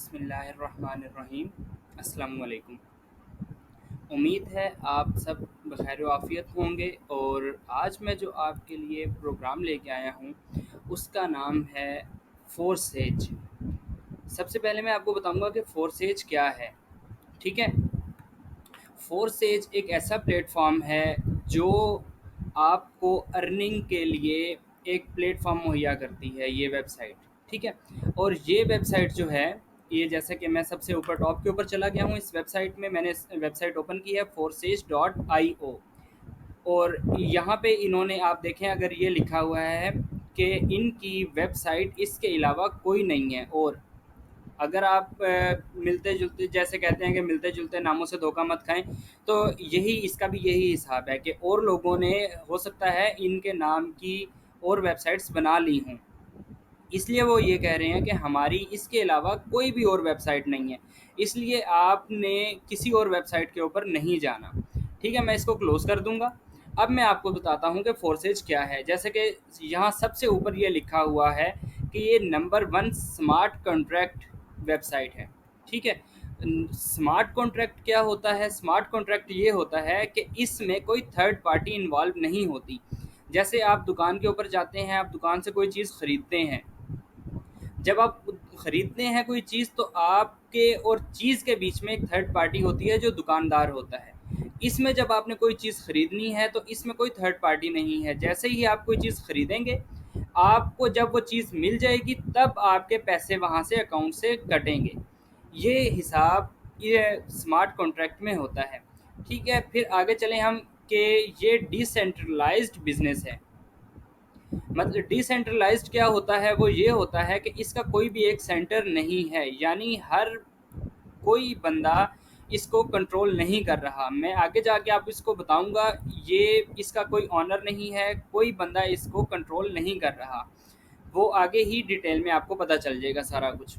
बिस्मिल्लाहिर्रहमानिर्रहीम। अस्सलाम वालेकुम। उम्मीद है आप सब बखैर आफ़ियत होंगे और आज मैं जो आपके लिए प्रोग्राम लेके आया हूँ उसका नाम है फोरसेज। सबसे पहले मैं आपको बताऊँगा कि फोरसेज क्या है। ठीक है। फोरसेज एक ऐसा प्लेटफॉर्म है जो आपको अर्निंग के लिए एक प्लेटफॉर्म मुहैया करती है, ये वेबसाइट। ठीक है। और ये वेबसाइट जो है, ये जैसे कि मैं सबसे ऊपर टॉप के ऊपर चला गया हूँ, इस वेबसाइट में मैंने वेबसाइट ओपन की है forces.io। और यहाँ पे इन्होंने, आप देखें अगर ये लिखा हुआ है कि इनकी वेबसाइट इसके अलावा कोई नहीं है। और अगर आप मिलते जुलते, जैसे कहते हैं कि मिलते जुलते नामों से धोखा मत खाएं, तो यही इसका भी यही हिसाब है कि और लोगों ने हो सकता है इनके नाम की और वेबसाइट्स बना ली हों, इसलिए वो ये कह रहे हैं कि हमारी इसके अलावा कोई भी और वेबसाइट नहीं है, इसलिए आपने किसी और वेबसाइट के ऊपर नहीं जाना। ठीक है, मैं इसको क्लोज़ कर दूंगा। अब मैं आपको बताता हूँ कि फोर्सेज क्या है। जैसे कि यहाँ सबसे ऊपर ये लिखा हुआ है कि ये नंबर 1 स्मार्ट कॉन्ट्रैक्ट वेबसाइट है। ठीक है। स्मार्ट कॉन्ट्रैक्ट क्या होता है? स्मार्ट कॉन्ट्रैक्ट ये होता है कि इसमें कोई थर्ड पार्टी इन्वॉल्व नहीं होती। जैसे आप दुकान के ऊपर जाते हैं, आप दुकान से कोई चीज़ ख़रीदते हैं, जब आप खरीदते हैं कोई चीज़, तो आपके और चीज़ के बीच में एक थर्ड पार्टी होती है जो दुकानदार होता है। इसमें जब आपने कोई चीज़ खरीदनी है तो इसमें कोई थर्ड पार्टी नहीं है। जैसे ही आप कोई चीज़ खरीदेंगे, आपको जब वो चीज़ मिल जाएगी तब आपके पैसे वहाँ से अकाउंट से कटेंगे। ये हिसाब ये स्मार्ट कॉन्ट्रैक्ट में होता है। ठीक है, फिर आगे चलें हम कि ये डिसेंट्रलाइज्ड बिजनेस है। मतलब डिसेंट्रलाइज्ड क्या होता है? वो ये होता है कि इसका कोई भी एक सेंटर नहीं है, यानी हर कोई बंदा इसको कंट्रोल नहीं कर रहा। मैं आगे जाके आप इसको बताऊंगा, ये इसका कोई ऑनर नहीं है, कोई बंदा इसको कंट्रोल नहीं कर रहा। वो आगे ही डिटेल में आपको पता चल जाएगा सारा कुछ।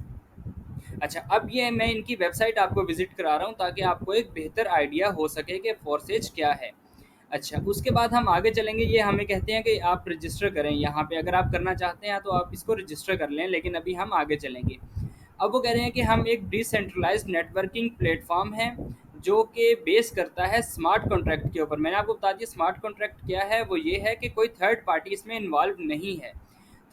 अच्छा, अब ये मैं इनकी वेबसाइट आपको विजिट करा रहा हूँ ताकि आपको एक बेहतर आइडिया हो सके कि फोर्सेज क्या है। अच्छा, उसके बाद हम आगे चलेंगे। ये हमें कहते हैं कि आप रजिस्टर करें। यहाँ पे अगर आप करना चाहते हैं तो आप इसको रजिस्टर कर लें, लेकिन अभी हम आगे चलेंगे। अब वो कह रहे हैं कि हम एक डिसेंट्रलाइज्ड नेटवर्किंग प्लेटफॉर्म है जो कि बेस करता है स्मार्ट कॉन्ट्रैक्ट के ऊपर। मैंने आपको बता दिया स्मार्ट कॉन्ट्रैक्ट क्या है। वो ये है कि कोई थर्ड पार्टी इसमें इन्वॉल्व नहीं है।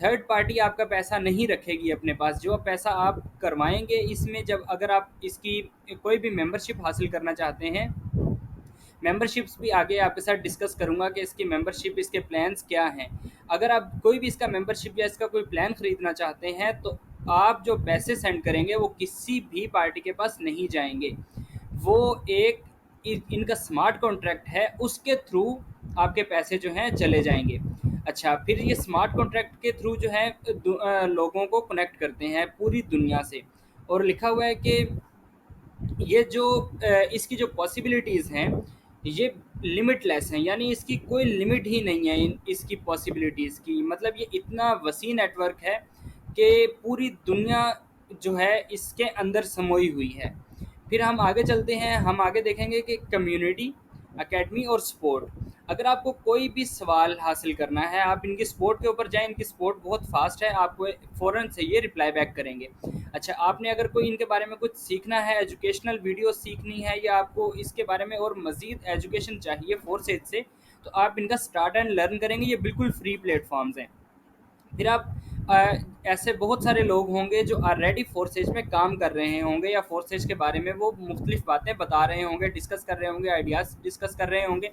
थर्ड पार्टी आपका पैसा नहीं रखेगी अपने पास। जो पैसा आप करवाएंगे इसमें, जब अगर आप इसकी कोई भी मेंबरशिप हासिल करना चाहते हैं, मेंबरशिप्स भी आगे आपके साथ डिस्कस करूंगा कि इसकी मेंबरशिप, इसके प्लान्स क्या हैं। अगर आप कोई भी इसका मेंबरशिप या इसका कोई प्लान ख़रीदना चाहते हैं तो आप जो पैसे सेंड करेंगे वो किसी भी पार्टी के पास नहीं जाएंगे। वो एक इनका स्मार्ट कॉन्ट्रैक्ट है, उसके थ्रू आपके पैसे जो हैं चले जाएंगे। अच्छा, फिर ये स्मार्ट कॉन्ट्रैक्ट के थ्रू जो है लोगों को कनेक्ट करते हैं पूरी दुनिया से। और लिखा हुआ है कि ये जो इसकी जो पॉसिबिलिटीज़ हैं ये लिमिटलेस हैं, यानी इसकी कोई लिमिट ही नहीं है इसकी पॉसिबिलिटीज़ की। मतलब ये इतना वसी नेटवर्क है कि पूरी दुनिया जो है इसके अंदर समोई हुई है। फिर हम आगे चलते हैं, हम आगे देखेंगे कि कम्युनिटी, एकेडमी और स्पोर्ट। अगर आपको कोई भी सवाल हासिल करना है, आप इनकी स्पोर्ट के ऊपर जाएं। इनकी स्पोर्ट बहुत फास्ट है, आपको फ़ौरन से ये रिप्लाई बैक करेंगे। अच्छा, आपने अगर कोई इनके बारे में कुछ सीखना है, एजुकेशनल वीडियो सीखनी है, या आपको इसके बारे में और मज़ीद एजुकेशन चाहिए फोर्सेज से, तो आप इनका स्टार्ट एंड लर्न करेंगे। ये बिल्कुल फ्री प्लेटफॉर्म्स हैं। फिर आप ऐसे बहुत सारे लोग होंगे जो ऑलरेडी फोर्सेज में काम कर रहे होंगे, या फोर्सेज के बारे में वो मुख्तलिफ बातें बता रहे होंगे, डिस्कस कर रहे होंगे, आइडियाज़ डिस्कस कर रहे होंगे।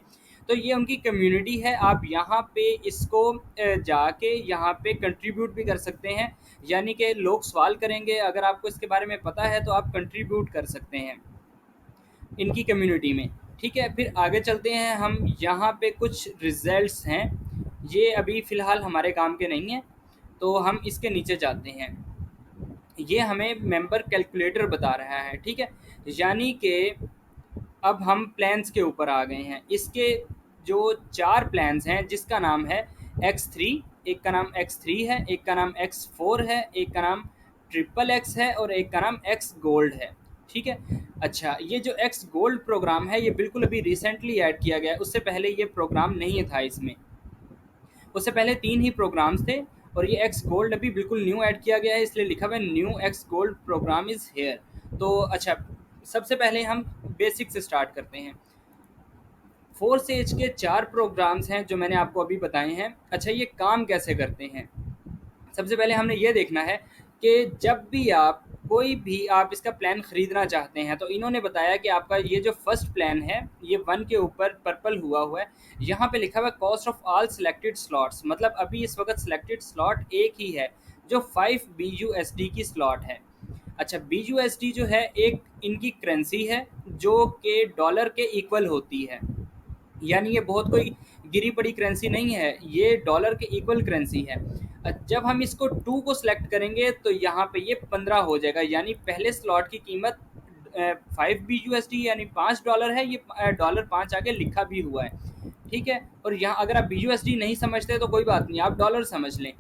तो ये उनकी कम्युनिटी है। आप यहाँ पे इसको जाके यहाँ पे कंट्रीब्यूट भी कर सकते हैं, यानी कि लोग सवाल करेंगे, अगर आपको इसके बारे में पता है तो आप कंट्रीब्यूट कर सकते हैं इनकी कम्युनिटी में। ठीक है, फिर आगे चलते हैं हम। यहाँ पे कुछ रिजल्ट्स हैं, ये अभी फ़िलहाल हमारे काम के नहीं हैं, तो हम इसके नीचे जाते हैं। ये हमें मेंबर कैलकुलेटर बता रहा है। ठीक है, यानी कि अब हम प्लान्स के ऊपर आ गए हैं। इसके जो 4 प्लान्स हैं, जिसका नाम है X3, एक का नाम X3 है, एक का नाम X4 है, एक का नाम ट्रिपल एक्स है और एक का नाम एक्स गोल्ड है। ठीक है। अच्छा, ये जो एक्स गोल्ड प्रोग्राम है ये बिल्कुल अभी रिसेंटली ऐड किया गया है, उससे पहले ये प्रोग्राम नहीं था इसमें। उससे पहले 3 ही प्रोग्राम्स थे, और ये एक्स गोल्ड अभी बिल्कुल न्यू ऐड किया गया है, इसलिए लिखा हुआ है new X gold program is here. तो अच्छा, सबसे पहले हम बेसिक से स्टार्ट करते हैं। 4 स्टेज के 4 प्रोग्राम्स हैं जो मैंने आपको अभी बताए हैं। अच्छा, ये काम कैसे करते हैं? सबसे पहले हमने ये देखना है कि जब भी आप कोई भी आप इसका प्लान ख़रीदना चाहते हैं, तो इन्होंने बताया कि आपका ये जो फर्स्ट प्लान है, ये 1 के ऊपर पर्पल हुआ है, यहाँ पे लिखा हुआ है cost of all selected slots, मतलब अभी इस वक्त सिलेक्टेड स्लॉट एक ही है जो 5 BUSD की स्लॉट है। अच्छा, BUSD जो है एक इनकी करेंसी है जो कि डॉलर के इक्वल होती है, यानी ये बहुत कोई गिरी पड़ी करेंसी नहीं है, ये डॉलर के इक्वल करेंसी है। जब हम इसको 2 को सिलेक्ट करेंगे तो यहाँ पे ये 15 हो जाएगा, यानी पहले स्लॉट की कीमत 5 BUSD यानी $5 है, ये $5 आगे लिखा भी हुआ है, ठीक है। और यहाँ अगर आप BUSD नहीं समझते तो कोई बात नहीं, आप डॉलर समझ लें।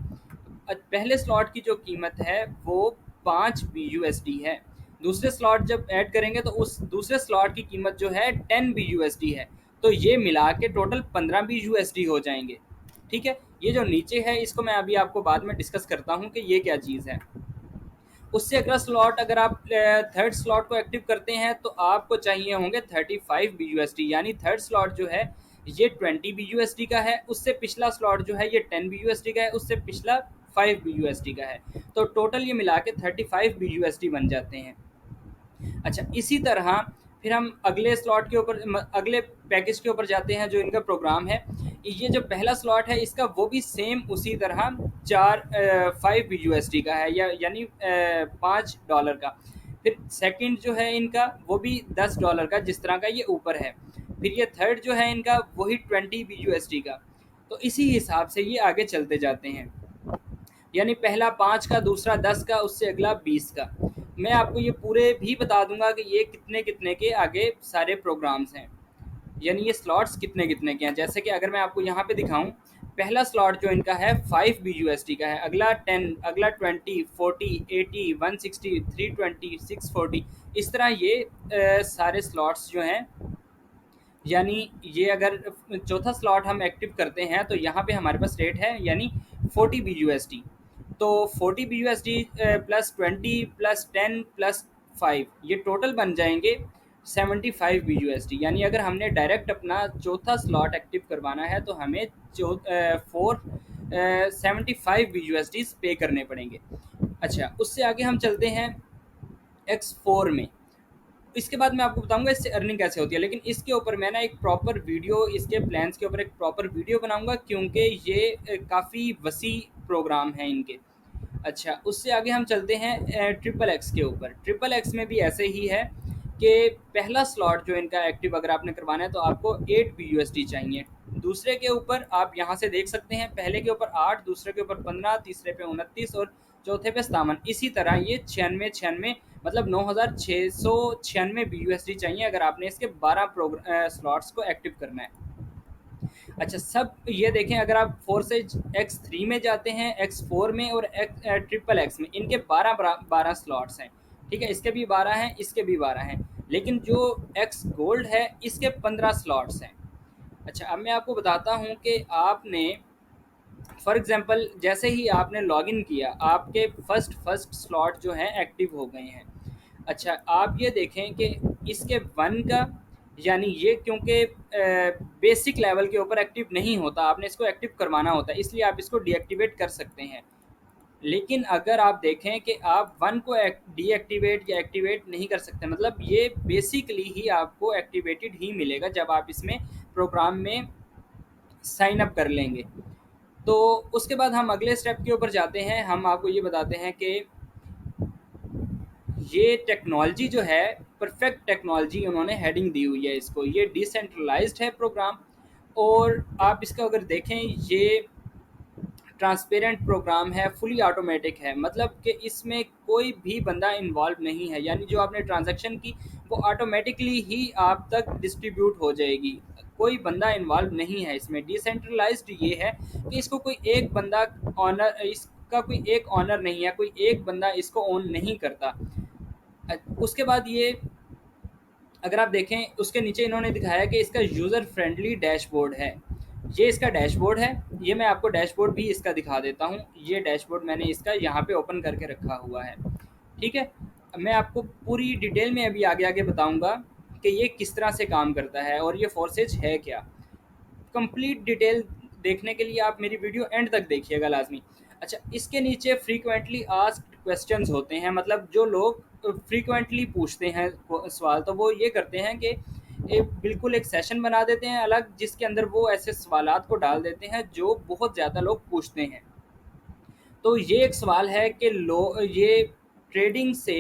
पहले स्लॉट की जो कीमत है वो 5 BUSD है। दूसरे स्लॉट जब ऐड करेंगे तो उस दूसरे स्लॉट की कीमत जो है 10 BUSD है। तो ये मिला के टोटल 15 BUSD हो जाएंगे, ठीक है। ये जो नीचे है इसको मैं अभी आपको बाद में डिस्कस करता हूँ कि ये क्या चीज़ है। उससे अगला स्लॉट, अगर आप थर्ड स्लॉट को एक्टिव करते हैं तो आपको चाहिए होंगे 35 BUSD, यानी थर्ड स्लॉट जो है ये 20 BUSD का है, उससे पिछला स्लॉट जो है ये 10 BUSD का है, उससे पिछला 5 BUSD का है। तो टोटल ये मिला के 35 BUSD बन जाते हैं। अच्छा, इसी तरह फिर हम अगले स्लॉट के ऊपर अगले पैकेज के ऊपर जाते हैं जो इनका प्रोग्राम है। ये जो पहला स्लॉट है इसका वो भी सेम उसी तरह 5 BUSD का है, यानी $5 का। फिर सेकंड जो है इनका वो भी $10 का, जिस तरह का ये ऊपर है। फिर ये थर्ड जो है इनका वही 20 BUSD का। तो इसी हिसाब से ये आगे चलते जाते हैं, यानी पहला 5 का, दूसरा 10 का, उससे अगला 20 का। मैं आपको ये पूरे भी बता दूंगा कि ये कितने कितने के आगे सारे प्रोग्राम्स हैं, यानी ये स्लॉट्स कितने कितने के हैं। जैसे कि अगर मैं आपको यहाँ पे दिखाऊं, पहला स्लॉट जो इनका है 5 BUSD का है, अगला 10, अगला 20, 40, 80, 160, 320, 640, इस तरह ये सारे स्लॉट्स जो हैं। यानी ये अगर चौथा स्लॉट हम एक्टिव करते हैं तो यहाँ पे हमारे पास रेट है यानी 40 BUSD। तो 40 BUSD +20 +10 +5 ये टोटल बन जाएंगे 75 BUSD। यानी अगर हमने डायरेक्ट अपना चौथा स्लॉट एक्टिव करवाना है तो हमें 75 BUSD पे करने पड़ेंगे। अच्छा, उससे आगे हम चलते हैं X4 में। इसके बाद मैं आपको बताऊंगा इससे अर्निंग कैसे होती है, लेकिन इसके ऊपर मैं ना एक प्रॉपर वीडियो, इसके प्लान्स के ऊपर एक प्रॉपर वीडियो बनाऊंगा, क्योंकि ये काफ़ी वसी प्रोग्राम हैं इनके। अच्छा, उससे आगे हम चलते हैं ट्रिपल एक्स के ऊपर। ट्रिपल एक्स में भी ऐसे ही है कि पहला स्लॉट जो इनका एक्टिव अगर आपने करवाना है तो आपको 8 BUSD चाहिए। दूसरे के ऊपर आप यहाँ से देख सकते हैं, पहले के ऊपर 8, दूसरे के ऊपर 15, तीसरे पे 29 और चौथे पे 57। इसी तरह ये 96 मतलब 9696 BUSD चाहिए अगर आपने इसके 12 स्लॉट्स को एक्टिव करना है। अच्छा, सब ये देखें, अगर आप 4 से X3 में जाते हैं, X4 में और ट्रिपल एक्स में, इनके 12 स्लॉट्स हैं, ठीक है। इसके भी 12 हैं, इसके भी 12 हैं, लेकिन जो एक्स गोल्ड है इसके 15 स्लॉट्स हैं। अच्छा, अब मैं आपको बताता हूँ कि आपने फॉर एग्जांपल जैसे ही आपने लॉगिन किया, आपके फर्स्ट स्लॉट जो हैं एक्टिव हो गए हैं। अच्छा, आप ये देखें कि इसके 1 का, यानी ये क्योंकि बेसिक लेवल के ऊपर एक्टिव नहीं होता, आपने इसको एक्टिव करवाना होता है, इसलिए आप इसको डीएक्टिवेट कर सकते हैं। लेकिन अगर आप देखें कि आप 1 को डीएक्टिवेट या एक्टिवेट नहीं कर सकते, मतलब ये बेसिकली ही आपको एक्टिवेटेड ही मिलेगा जब आप इसमें प्रोग्राम में साइन अप कर लेंगे। तो उसके बाद हम अगले स्टेप के ऊपर जाते हैं। हम आपको ये बताते हैं कि ये टेक्नोलॉजी जो है, परफेक्ट टेक्नोलॉजी उन्होंने हेडिंग दी हुई है इसको। ये डिसेंट्रलाइज्ड है प्रोग्राम, और आप इसका अगर देखें, ये ट्रांसपेरेंट प्रोग्राम है, फुली ऑटोमेटिक है, मतलब कि इसमें कोई भी बंदा इन्वॉल्व नहीं है, यानी जो आपने ट्रांजैक्शन की वो ऑटोमेटिकली ही आप तक डिस्ट्रीब्यूट हो जाएगी, कोई बंदा इन्वॉल्व नहीं है इसमें। डिसेंट्रलाइज्ड ये है कि इसको कोई एक बंदा ऑनर, इसका कोई एक ऑनर नहीं है, कोई एक बंदा इसको ओन नहीं करता। उसके बाद ये अगर आप देखें, उसके नीचे इन्होंने दिखाया कि इसका यूज़र फ्रेंडली डैशबोर्ड है। ये इसका डैशबोर्ड है। ये मैं आपको डैशबोर्ड भी इसका दिखा देता हूँ। ये डैशबोर्ड मैंने इसका यहाँ पे ओपन करके रखा हुआ है। ठीक है, मैं आपको पूरी डिटेल में अभी आगे आगे बताऊंगा कि ये किस तरह से काम करता है और ये फोर्सेज है क्या। कंप्लीट डिटेल देखने के लिए आप मेरी वीडियो एंड तक देखिएगा लाजमी। अच्छा, इसके नीचे फ्रीक्वेंटली आस्क्ड क्वेश्चंस होते हैं, मतलब जो लोग फ्रीक्वेंटली पूछते हैं सवाल, तो वो ये करते हैं कि बिल्कुल एक सेशन बना देते हैं अलग, जिसके अंदर वो ऐसे सवालात को डाल देते हैं जो बहुत ज़्यादा लोग पूछते हैं। तो ये एक सवाल है कि लो ये ट्रेडिंग से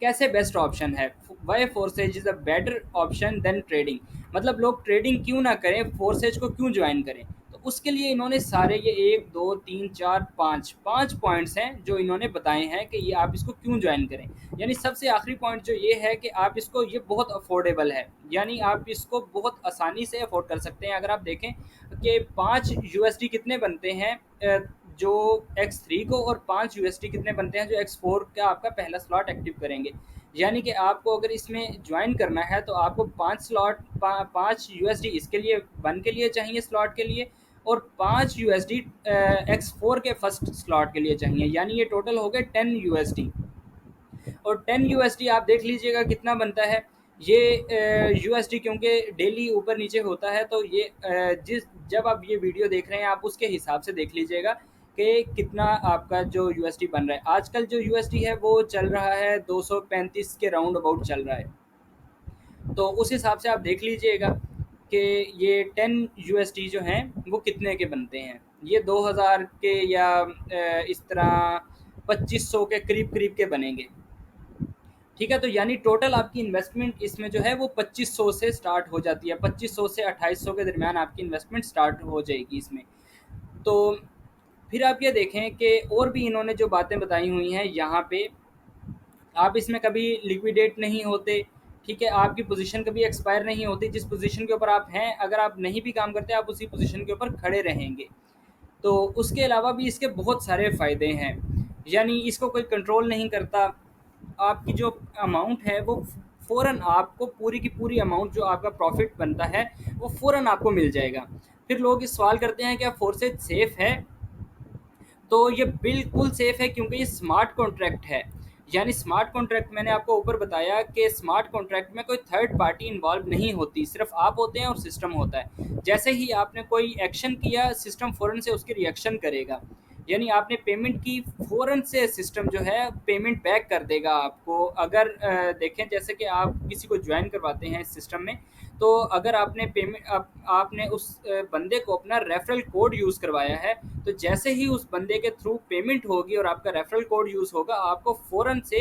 कैसे बेस्ट ऑप्शन है, why Forsage is a better option than trading, मतलब लोग ट्रेडिंग क्यों ना करें, फोर्सेज को क्यों ज्वाइन करें। तो उसके लिए इन्होंने सारे ये एक दो तीन चार पाँच पाँच पॉइंट्स हैं जो इन्होंने बताए हैं कि ये आप इसको क्यों ज्वाइन करें। यानी सबसे आखिरी पॉइंट जो ये है कि आप इसको, ये बहुत अफोर्डेबल है, यानी आप इसको बहुत आसानी से अफोर्ड कर सकते हैं। अगर आप देखें कि 5 USD कितने बनते हैं जो X3 को, और 5 USD कितने बनते हैं जो X4 का आपका पहला स्लॉट एक्टिव करेंगे। यानी कि आपको अगर इसमें ज्वाइन करना है तो आपको 5 USD इसके लिए 1 के लिए चाहिए स्लॉट के लिए, और 5 USD X4 के फर्स्ट स्लॉट के लिए चाहिए, यानी ये टोटल हो गए 10 USD। और 10 USD आप देख लीजिएगा कितना बनता है। ये यूएसडी क्योंकि डेली ऊपर नीचे होता है, तो ये जिस जब आप ये वीडियो देख रहे हैं आप उसके हिसाब से देख लीजिएगा कि कितना आपका जो यूएसडी बन रहा है। आजकल जो यूएसडी है वो चल रहा है 235 के राउंड अबाउट चल रहा है। तो उस हिसाब से आप देख लीजिएगा कि ये 10 USD जो हैं वो कितने के बनते हैं। ये 2000 के या इस तरह 2500 के करीब करीब के बनेंगे। ठीक है, तो यानी टोटल आपकी इन्वेस्टमेंट इसमें जो है वो 2500 से स्टार्ट हो जाती है, 2500 से 2800 के दरमियान आपकी इन्वेस्टमेंट स्टार्ट हो जाएगी इसमें। तो फिर आप ये देखें कि और भी इन्होंने जो बातें बताई हुई हैं यहाँ पे, आप इसमें कभी लिक्विडेट नहीं होते। ठीक है, आपकी पोजीशन कभी एक्सपायर नहीं होती, जिस पोजीशन के ऊपर आप हैं अगर आप नहीं भी काम करते आप उसी पोजीशन के ऊपर खड़े रहेंगे। तो उसके अलावा भी इसके बहुत सारे फ़ायदे हैं, यानी इसको कोई कंट्रोल नहीं करता। आपकी जो अमाउंट है वो फ़ौरन आपको पूरी की पूरी अमाउंट जो आपका प्रॉफ़िट बनता है वो फ़ौरन आपको मिल जाएगा। फिर लोग इस सवाल करते हैं क्या फोर्सेज सेफ़ है? तो ये बिल्कुल सेफ़ है क्योंकि ये स्मार्ट कॉन्ट्रैक्ट है। यानी स्मार्ट कॉन्ट्रैक्ट मैंने आपको ऊपर बताया कि स्मार्ट कॉन्ट्रैक्ट में कोई थर्ड पार्टी इन्वॉल्व नहीं होती, सिर्फ आप होते हैं और सिस्टम होता है। जैसे ही आपने कोई एक्शन किया सिस्टम फ़ौरन से उसकी रिएक्शन करेगा। यानी आपने पेमेंट की, फ़ौरन से सिस्टम जो है पेमेंट बैक कर देगा आपको। अगर देखें जैसे कि आप किसी को ज्वाइन करवाते हैं इस सिस्टम में, तो अगर आपने पेमेंट आपने उस बंदे को अपना रेफरल कोड यूज़ करवाया है, तो जैसे ही उस बंदे के थ्रू पेमेंट होगी और आपका रेफरल कोड यूज़ होगा, आपको फ़ौरन से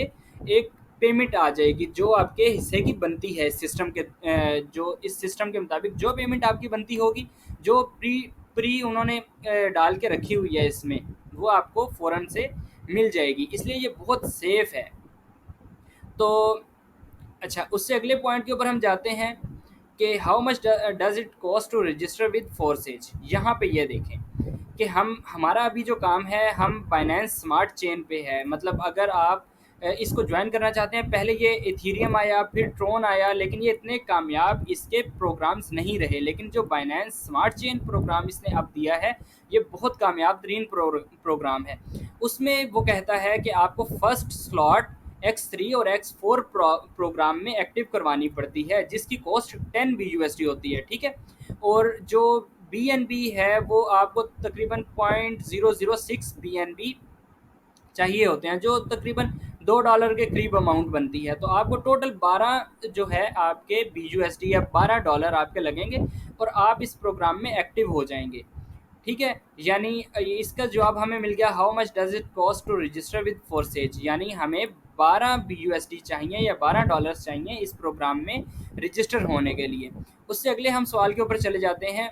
एक पेमेंट आ जाएगी जो आपके हिस्से की बनती है। इस सिस्टम के जो इस सिस्टम के मुताबिक जो पेमेंट आपकी बनती होगी, जो प्री प्री उन्होंने डाल के रखी हुई है इसमें, वो आपको फ़ौरन से मिल जाएगी। इसलिए ये बहुत सेफ़ है। तो अच्छा, उससे अगले पॉइंट के ऊपर हम जाते हैं कि how much does it cost to register with Forsage. यहाँ पे ये देखें कि हमारा अभी जो काम है हम बाइनेंस स्मार्ट चेन पे है। मतलब अगर आप इसको ज्वाइन करना चाहते हैं, पहले ये इथीरियम आया फिर ट्रोन आया, लेकिन ये इतने कामयाब इसके प्रोग्राम्स नहीं रहे। लेकिन जो बाइनेंस स्मार्ट चेन प्रोग्राम इसने अब दिया है, ये बहुत कामयाब तरीन प्रोग्राम है। उसमें वो कहता है कि आपको फर्स्ट स्लॉट X3 और X4 प्रोग्राम में एक्टिव करवानी पड़ती है, जिसकी कॉस्ट 10 BUSD होती है। ठीक है, और जो BNB है वो आपको तकरीबन .006 BNB चाहिए होते हैं, जो तकरीबन $2 के करीब अमाउंट बनती है। तो आपको टोटल 12 जो है आपके BUSD या $12 आपके लगेंगे और आप इस प्रोग्राम में एक्टिव हो जाएंगे। ठीक है, यानी इसका जवाब हमें मिल गया, how much does it cost to register with Forsage. यानी हमें 12 BUSD चाहिए या $12 चाहिए इस प्रोग्राम में रजिस्टर होने के लिए। उससे अगले हम सवाल के ऊपर चले जाते हैं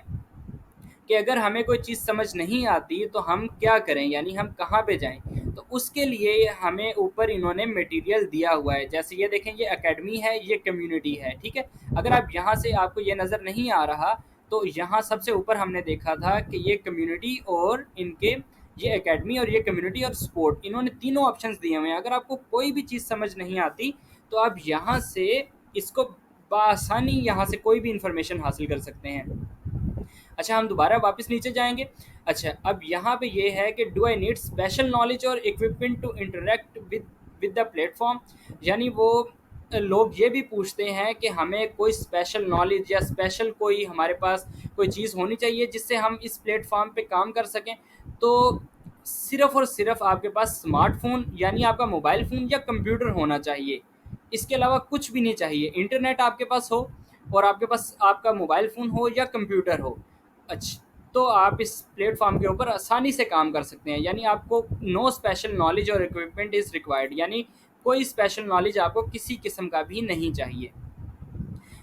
कि अगर हमें कोई चीज़ समझ नहीं आती तो हम क्या करें, यानी हम कहाँ पे जाएं। तो उसके लिए हमें ऊपर इन्होंने मटेरियल दिया हुआ है। जैसे ये देखें, ये एकेडमी है, ये कम्युनिटी है। ठीक है, अगर आप यहाँ से आपको ये नज़र नहीं आ रहा, तो यहाँ सबसे ऊपर हमने देखा था कि ये कम्युनिटी और इनके ये एकेडमी और ये कम्युनिटी और स्पोर्ट, इन्होंने तीनों ऑप्शंस दिए हुए हैं। अगर आपको कोई भी चीज़ समझ नहीं आती तो आप यहाँ से इसको बआसानी यहाँ से कोई भी इंफॉर्मेशन हासिल कर सकते हैं। अच्छा, हम दोबारा वापस नीचे जाएंगे। अच्छा, अब यहाँ पे ये है कि do I need special knowledge और equipment to interact with the platform. यानी वो लोग ये भी पूछते हैं कि हमें कोई स्पेशल नॉलेज या स्पेशल कोई हमारे पास कोई चीज़ होनी चाहिए जिससे हम इस प्लेटफॉर्म पे काम कर सकें। तो सिर्फ़ और सिर्फ़ आपके पास स्मार्टफ़ोन यानी आपका मोबाइल फ़ोन या कंप्यूटर होना चाहिए। इसके अलावा कुछ भी नहीं चाहिए। इंटरनेट आपके पास हो और आपके पास आपका मोबाइल फ़ोन हो या कंप्यूटर हो, अच्छा, तो आप इस प्लेटफ़ॉर्म के ऊपर आसानी से काम कर सकते हैं। यानी आपको नो स्पेशल नॉलेज और इक्विपमेंट इज़ रिक्वायर्ड, यानी कोई स्पेशल नॉलेज आपको किसी किस्म का भी नहीं चाहिए।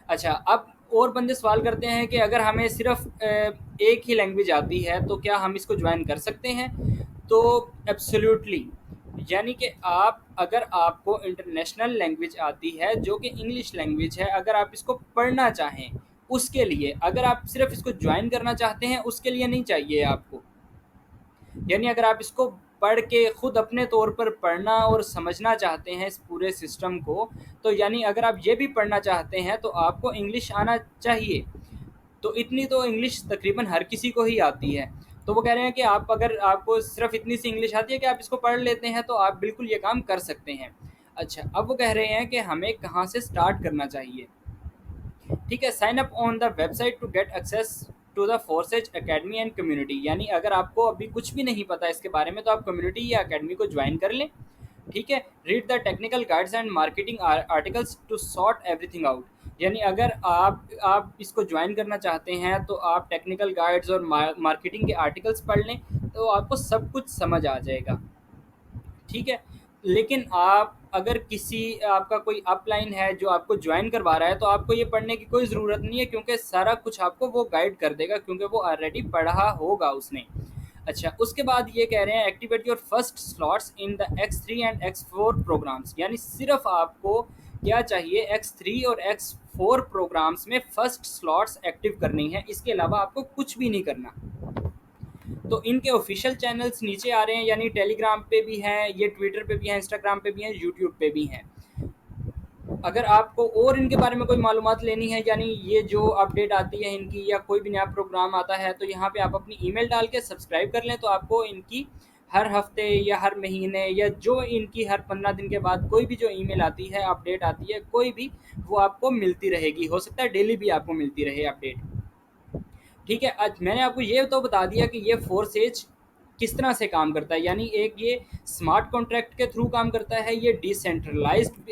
अच्छा, अब और बंदे सवाल करते हैं कि अगर हमें सिर्फ़ एक ही लैंग्वेज आती है तो क्या हम इसको जॉइन कर सकते हैं? तो एब्सोल्यूटली, यानी कि आप अगर आपको इंटरनेशनल लैंग्वेज आती है जो कि इंग्लिश लैंग्वेज है, अगर आप इसको पढ़ना चाहें, उसके लिए, अगर आप सिर्फ़ इसको जॉइन करना चाहते हैं उसके लिए नहीं चाहिए आपको। यानी अगर आप इसको पढ़ के खुद अपने तौर पर पढ़ना और समझना चाहते हैं इस पूरे सिस्टम को, तो यानी अगर आप ये भी पढ़ना चाहते हैं तो आपको इंग्लिश आना चाहिए। तो इतनी तो इंग्लिश तकरीबन हर किसी को ही आती है। तो वो कह रहे हैं कि आप, अगर आपको सिर्फ इतनी सी इंग्लिश आती है कि आप इसको पढ़ लेते हैं तो आप बिल्कुल ये काम कर सकते हैं। अच्छा, अब वो कह रहे हैं कि हमें कहाँ से स्टार्ट करना चाहिए। ठीक है, sign up on the website to get access to the Forsage academy and community. यानी अगर आपको अभी कुछ भी नहीं पता इसके बारे में तो आप कम्युनिटी या एकेडमी को ज्वाइन कर लें। ठीक है, read the technical guides and marketing articles to sort everything out. यानी अगर आप इसको ज्वाइन करना चाहते हैं तो आप टेक्निकल गाइड्स और मार्केटिंग के आर्टिकल्स पढ़ लें, तो आपको सब कुछ समझ आ जाएगा। ठीक है, लेकिन आप अगर किसी आपका कोई अपलाइन है जो आपको ज्वाइन करवा रहा है तो आपको ये पढ़ने की कोई ज़रूरत नहीं है, क्योंकि सारा कुछ आपको वो गाइड कर देगा, क्योंकि वो ऑलरेडी पढ़ा होगा उसने। अच्छा, उसके बाद ये कह रहे हैं activate your first slots in the X3 and X4 programs. यानी सिर्फ आपको क्या चाहिए, X3 और X4 प्रोग्राम्स में फर्स्ट स्लॉट्स एक्टिव करनी है, इसके अलावा आपको कुछ भी नहीं करना। तो इनके ऑफिशियल चैनल्स नीचे आ रहे हैं, यानी टेलीग्राम पे भी हैं, ये ट्विटर पे भी हैं, इंस्टाग्राम पे भी हैं, यूट्यूब पे भी हैं। अगर आपको और इनके बारे में कोई मालूमात लेनी है, यानी ये जो अपडेट आती है इनकी या कोई भी नया प्रोग्राम आता है, तो यहाँ पे आप अपनी ईमेल डाल के सब्सक्राइब कर लें, तो आपको इनकी हर हफ्ते या हर महीने या जो इनकी हर 15 दिन के बाद कोई भी जो ईमेल आती है, अपडेट आती है कोई भी, वो आपको मिलती रहेगी। हो सकता है डेली भी आपको मिलती रहे अपडेट। ठीक है, आज मैंने आपको ये तो बता दिया कि ये फोर्स एज किस तरह से काम करता है। यानी एक ये स्मार्ट कॉन्ट्रैक्ट के थ्रू काम करता है, ये डिसेंट्रलाइज्ड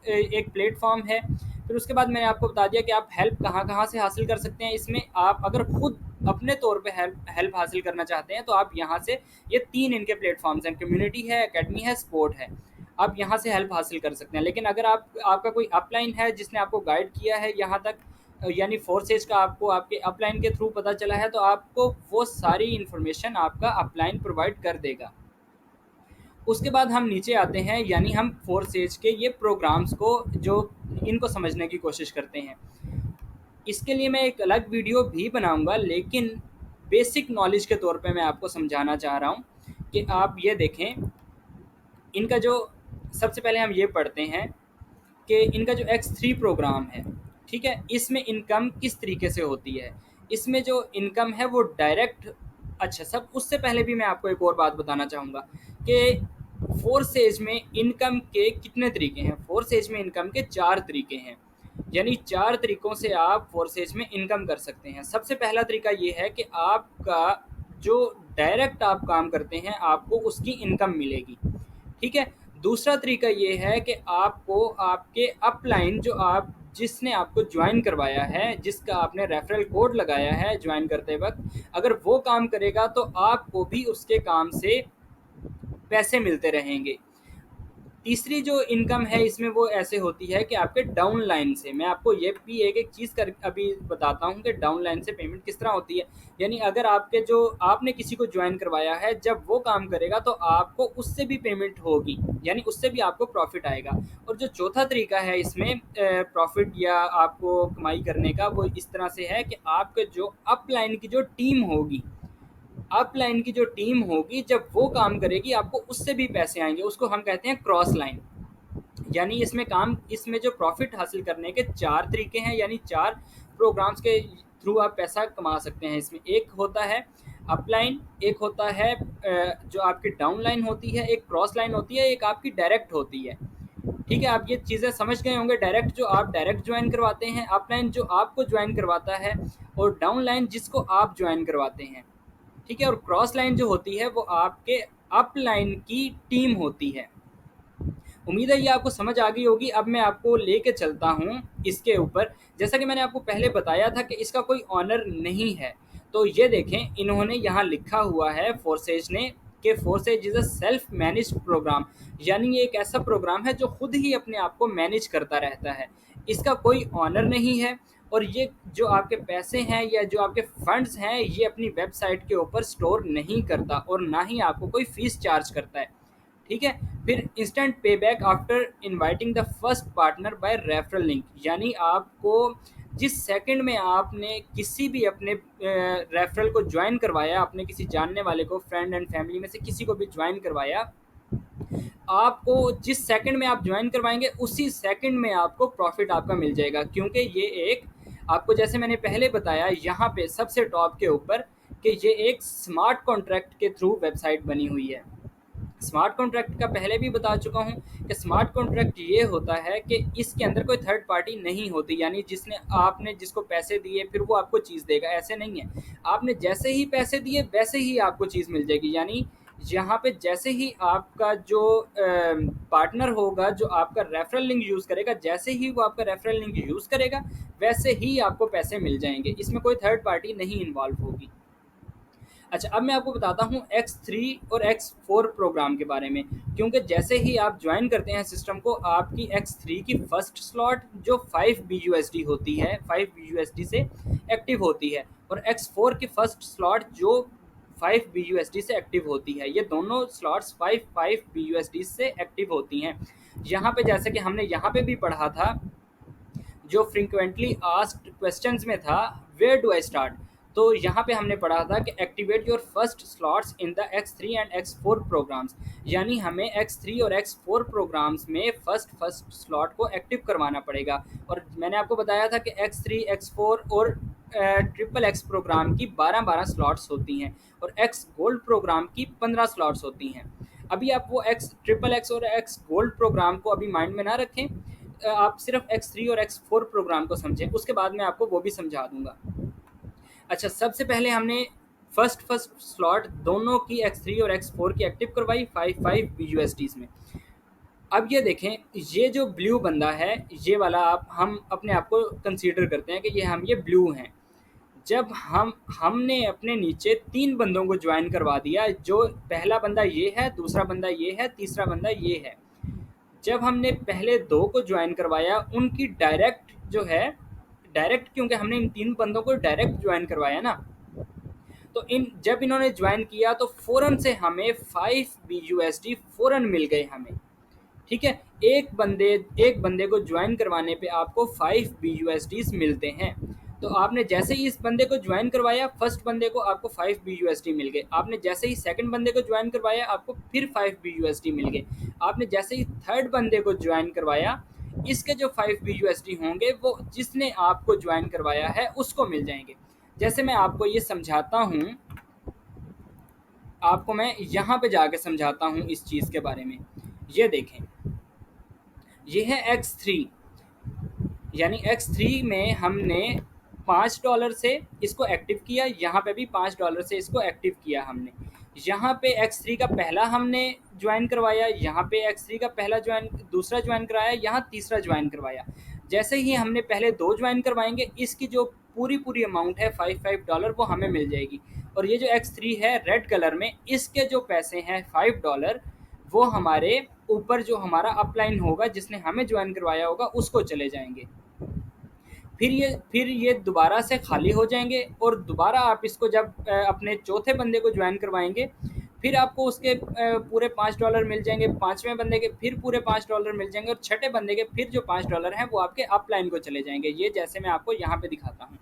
एक प्लेटफॉर्म है। फिर उसके बाद मैंने आपको बता दिया कि आप हेल्प कहाँ कहाँ से हासिल कर सकते हैं इसमें। आप अगर खुद अपने तौर पे हेल्प हासिल करना चाहते हैं तो आप यहाँ से, ये 3 इनके प्लेटफॉर्म्स हैं, कम्युनिटी है, एकेडमी है, स्पोर्ट है, आप यहाँ से हेल्प हासिल कर सकते हैं। लेकिन अगर आपका कोई अपलाइन है जिसने आपको गाइड किया है यहाँ तक, यानी फोर्सेज का आपको आपके अपलाइन के थ्रू पता चला है, तो आपको वो सारी इन्फॉर्मेशन आपका अपलाइन प्रोवाइड कर देगा। उसके बाद हम नीचे आते हैं, यानी हम फोर्सेज के ये प्रोग्राम्स को जो इनको समझने की कोशिश करते हैं। इसके लिए मैं एक अलग वीडियो भी बनाऊंगा, लेकिन बेसिक नॉलेज के तौर पे मैं आपको समझाना चाह रहा हूँ कि आप ये देखें, इनका जो सबसे पहले हम ये पढ़ते हैं कि इनका जो X3 प्रोग्राम है, ठीक है, इसमें इनकम किस तरीके से होती है। इसमें जो इनकम है वो डायरेक्ट, अच्छा, सब उससे पहले भी मैं आपको एक और बात बताना चाहूँगा कि फोर्स एज में इनकम के कितने तरीके हैं। फोर्स एज में इनकम के 4 तरीके हैं, यानी 4 तरीक़ों से आप फोर्स एज में इनकम कर सकते हैं। सबसे पहला तरीका ये है कि आपका जो डायरेक्ट आप काम करते हैं आपको उसकी इनकम मिलेगी। ठीक है, दूसरा तरीका ये है कि आपको आपके अपलाइन, जो आप जिसने आपको ज्वाइन करवाया है, जिसका आपने रेफरल कोड लगाया है ज्वाइन करते वक्त, अगर वो काम करेगा तो आपको भी उसके काम से पैसे मिलते रहेंगे। तीसरी जो इनकम है इसमें वो ऐसे होती है कि आपके डाउन लाइन से, मैं आपको ये भी एक एक चीज़ कर अभी बताता हूँ कि डाउन लाइन से पेमेंट किस तरह होती है। यानी अगर आपके जो आपने किसी को ज्वाइन करवाया है, जब वो काम करेगा तो आपको उससे भी पेमेंट होगी, यानी उससे भी आपको प्रॉफिट आएगा। और जो चौथा तरीका है इसमें प्रॉफिट या आपको कमाई करने का, वो इस तरह से है कि आपके जो अपलाइन की जो टीम होगी, अपलाइन की जो टीम होगी, जब वो काम करेगी आपको उससे भी पैसे आएंगे, उसको हम कहते हैं क्रॉस लाइन। यानी इसमें जो प्रॉफिट हासिल करने के 4 तरीके हैं, यानी 4 प्रोग्राम्स के थ्रू आप पैसा कमा सकते हैं। इसमें एक होता है अपलाइन, एक होता है जो आपकी डाउन लाइन होती है, एक क्रॉस लाइन होती है, एक आपकी डायरेक्ट होती है। ठीक है, आप ये चीज़ें समझ गए होंगे। डायरेक्ट जो आप डायरेक्ट ज्वाइन करवाते हैं, अपलाइन जो आपको ज्वाइन करवाता है, और डाउन लाइन जिसको आप ज्वाइन करवाते हैं। ठीक है, और क्रॉस लाइन जो होती है वो आपके अप लाइन की टीम होती है। उम्मीद है ये आपको समझ आ गई होगी। अब मैं आपको लेके चलता हूँ इसके ऊपर। जैसा कि मैंने आपको पहले बताया था कि इसका कोई ऑनर नहीं है। तो ये देखें, इन्होंने यहाँ लिखा हुआ है फोर्सेज ने कि Forsage is a self managed program, यानी ये एक ऐसा प्रोग्राम है जो खुद ही अपने आप को मैनेज करता रहता है। इसका कोई ऑनर नहीं है, और ये जो आपके पैसे हैं या जो आपके फंड्स हैं, ये अपनी वेबसाइट के ऊपर स्टोर नहीं करता, और ना ही आपको कोई फ़ीस चार्ज करता है। ठीक है, फिर इंस्टेंट पे back after inviting the first partner by referral link, यानी आपको जिस सेकंड में आपने किसी भी अपने रेफरल को ज्वाइन करवाया, अपने किसी जानने वाले को, फ्रेंड एंड फैमिली में से किसी को भी ज्वाइन करवाया, आपको जिस सेकंड में आप ज्वाइन करवाएंगे उसी सेकंड में आपको प्रॉफिट आपका मिल जाएगा। क्योंकि ये एक, आपको जैसे मैंने पहले बताया यहाँ पे सबसे टॉप के ऊपर, कि ये एक स्मार्ट कॉन्ट्रैक्ट के थ्रू वेबसाइट बनी हुई है। स्मार्ट कॉन्ट्रैक्ट का पहले भी बता चुका हूँ कि स्मार्ट कॉन्ट्रैक्ट ये होता है कि इसके अंदर कोई थर्ड पार्टी नहीं होती, यानी जिसने आपने जिसको पैसे दिए फिर वो आपको चीज़ देगा, ऐसे नहीं है। आपने जैसे ही पैसे दिए वैसे ही आपको चीज़ मिल जाएगी। यानी यहाँ पे जैसे ही आपका जो पार्टनर होगा, जो आपका रेफरल लिंक यूज़ करेगा, जैसे ही वो आपका रेफरल लिंक यूज़ करेगा वैसे ही आपको पैसे मिल जाएंगे। इसमें कोई थर्ड पार्टी नहीं इन्वॉल्व होगी। अच्छा, अब मैं आपको बताता हूँ X3 और X4 प्रोग्राम के बारे में। क्योंकि जैसे ही आप ज्वाइन करते हैं सिस्टम को, आपकी X3 की फर्स्ट स्लॉट जो 5 BUSD होती है, 5 BUSD से एक्टिव होती है, और X4 की फर्स्ट स्लॉट जो 5 BUSD से एक्टिव होती है। ये दोनों स्लॉट्स 5 BUSD से एक्टिव होती हैं। यहाँ पे जैसे कि हमने यहाँ पे भी पढ़ा था, जो फ्रीक्वेंटली आस्क्ड क्वेश्चंस में था, वेयर डू आई स्टार्ट, तो यहाँ पे हमने पढ़ा था कि activate your first slots in the X3 and X4 programs, यानी हमें X3 और X4 प्रोग्राम्स में फर्स्ट स्लॉट को एक्टिव करवाना पड़ेगा। और मैंने आपको बताया था कि X3, X4 और ट्रिपल एक्स प्रोग्राम की 12 स्लॉट्स होती हैं, और एक्स गोल्ड प्रोग्राम की 15 स्लॉट्स होती हैं। अभी आप वो एक्स ट्रिपल एक्स और एक्स गोल्ड प्रोग्राम को अभी माइंड में ना रखें, आप सिर्फ X3 और X4 प्रोग्राम को समझें, उसके बाद मैं आपको वो भी समझा दूंगा। अच्छा, सबसे पहले हमने फर्स्ट स्लॉट दोनों की X3 और X4 की एक्टिव करवाई 5 BUSDs में। अब ये देखें, ये जो ब्लू बंदा है, ये वाला हम अपने आप को कंसीडर करते हैं कि ये ब्लू हैं। जब हमने अपने नीचे 3 बंदों को ज्वाइन करवा दिया, जो पहला बंदा ये है, दूसरा बंदा ये है, तीसरा बंदा ये है। जब हमने पहले 2 को ज्वाइन करवाया, उनकी डायरेक्ट जो है, डायरेक्ट क्योंकि हमने इन 3 बंदों को डायरेक्ट ज्वाइन करवाया ना, तो जब इन्होंने ज्वाइन किया तो फ़ौरन से हमें 5 BUSD फ़ौरन मिल गए हमें। ठीक है, एक बंदे को ज्वाइन करवाने पे आपको 5 BUSDs मिलते हैं। तो आपने जैसे ही इस बंदे को ज्वाइन करवाया, फर्स्ट बंदे को आपको 5 BUSD मिल गए। आपने जैसे ही सेकंड बंदे को ज्वाइन करवाया, आपको फिर 5 BUSD मिल गए। आपने जैसे ही थर्ड बंदे को ज्वाइन करवाया, इसके जो 5 BUSD होंगे वो जिसने आपको ज्वाइन करवाया है उसको मिल जाएंगे। जैसे मैं आपको ये समझाता हूँ, आपको मैं यहाँ पे जाके समझाता हूँ इस चीज़ के बारे में। ये देखें, ये है X3, यानी X3 में हमने $5 से इसको एक्टिव किया, यहाँ पे भी $5 से इसको एक्टिव किया हमने। यहाँ पे X3 का पहला हमने ज्वाइन करवाया, यहाँ पे X3 का दूसरा ज्वाइन करवाया, यहाँ तीसरा ज्वाइन करवाया। जैसे ही हमने पहले 2 ज्वाइन करवाएंगे, इसकी जो पूरी अमाउंट है $5 वो हमें मिल जाएगी। और ये जो X3 है रेड कलर में, इसके जो पैसे हैं $5, वो हमारे ऊपर जो हमारा अपलाइन होगा, जिसने हमें ज्वाइन करवाया होगा, उसको चले जाएंगे। फिर ये दोबारा से खाली हो जाएंगे, और दोबारा आप इसको जब अपने चौथे बंदे को ज्वाइन करवाएंगे, फिर आपको उसके पूरे $5 मिल जाएंगे। पाँचवें बंदे के फिर पूरे $5 मिल जाएंगे, और छठे बंदे के फिर जो $5 हैं वो आपके अपलाइन को चले जाएंगे। ये जैसे मैं आपको यहाँ पे दिखाता हूँ,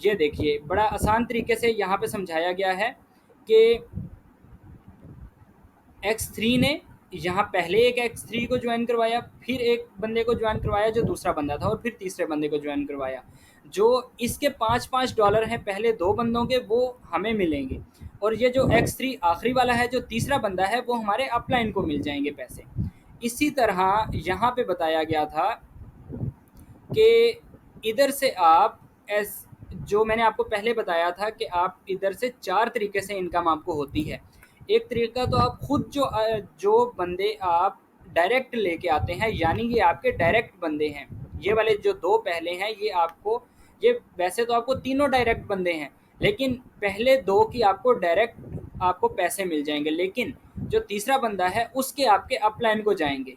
ये देखिए, बड़ा आसान तरीके से यहाँ पे समझाया गया है कि X3 ने यहाँ पहले एक X3 को ज्वाइन करवाया, फिर एक बंदे को ज्वाइन करवाया जो दूसरा बंदा था, और फिर तीसरे बंदे को ज्वाइन करवाया। जो इसके $5-5 हैं पहले दो बंदों के, वो हमें मिलेंगे, और ये जो X3 आखिरी वाला है जो तीसरा बंदा है, वो हमारे अपलाइन को मिल जाएंगे पैसे। इसी तरह यहाँ पे बताया गया था कि इधर से आप जो मैंने आपको पहले बताया था कि आप इधर से 4 तरीके से इनकम आपको होती है। एक तरीका तो आप खुद जो बंदे आप डायरेक्ट लेके आते हैं, यानी ये आपके डायरेक्ट बंदे हैं। ये वाले जो दो पहले हैं ये वैसे तो आपको तीनों डायरेक्ट बंदे हैं, लेकिन पहले दो की आपको डायरेक्ट आपको पैसे मिल जाएंगे, लेकिन जो तीसरा बंदा है उसके आपके अपलाइन को जाएंगे।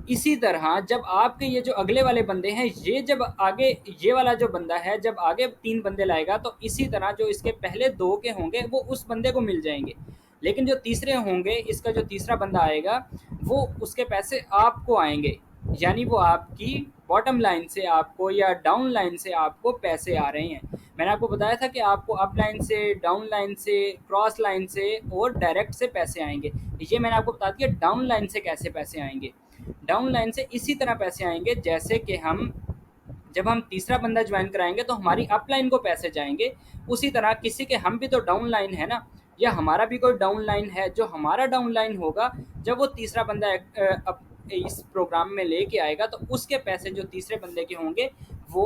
इसी तरह जब आपके ये जो अगले वाले बंदे हैं, ये जब आगे ये वाला जो बंदा है जब आगे 3 बंदे लाएगा, तो इसी तरह जो इसके पहले 2 के होंगे वो उस बंदे को मिल जाएंगे, लेकिन जो तीसरे होंगे, इसका जो तीसरा बंदा आएगा, वो उसके पैसे आपको आएंगे। यानी वो आपकी बॉटम लाइन से आपको या डाउन लाइन से आपको पैसे आ रहे हैं। मैंने आपको बताया था कि आपको अप लाइन से, डाउन लाइन से, क्रॉस लाइन से और डायरेक्ट से पैसे आएंगे। ये मैंने आपको बता दिया डाउन लाइन से कैसे पैसे आएंगे। डाउन लाइन से इसी तरह पैसे आएंगे जैसे कि जब हम तीसरा बंदा ज्वाइन कराएंगे तो हमारी अपलाइन को पैसे जाएंगे। उसी तरह किसी के हम भी तो डाउन लाइन है ना, या हमारा भी कोई डाउन लाइन है, जो हमारा डाउन लाइन होगा जब वो तीसरा बंदा इस प्रोग्राम में लेके आएगा, तो उसके पैसे जो तीसरे बंदे के होंगे वो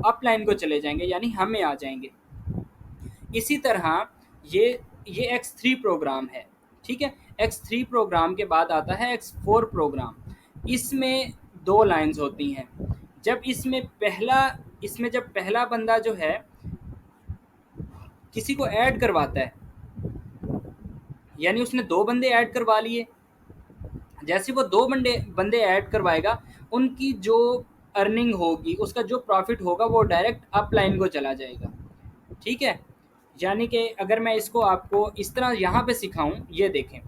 अपलाइन को चले जाएंगे, यानी हमें आ जाएंगे। इसी तरह ये X3 प्रोग्राम है, ठीक है। X3 प्रोग्राम के बाद आता है X4 प्रोग्राम। इसमें 2 लाइन्स होती हैं। इसमें जब पहला बंदा जो है किसी को ऐड करवाता है, यानी उसने 2 बंदे ऐड करवा लिए, जैसे वो 2 बंदे ऐड करवाएगा, उनकी जो अर्निंग होगी, उसका जो प्रॉफिट होगा, वो डायरेक्ट अपलाइन को चला जाएगा, ठीक है। यानी कि अगर मैं इसको आपको इस तरह यहाँ पे सिखाऊं, ये देखें,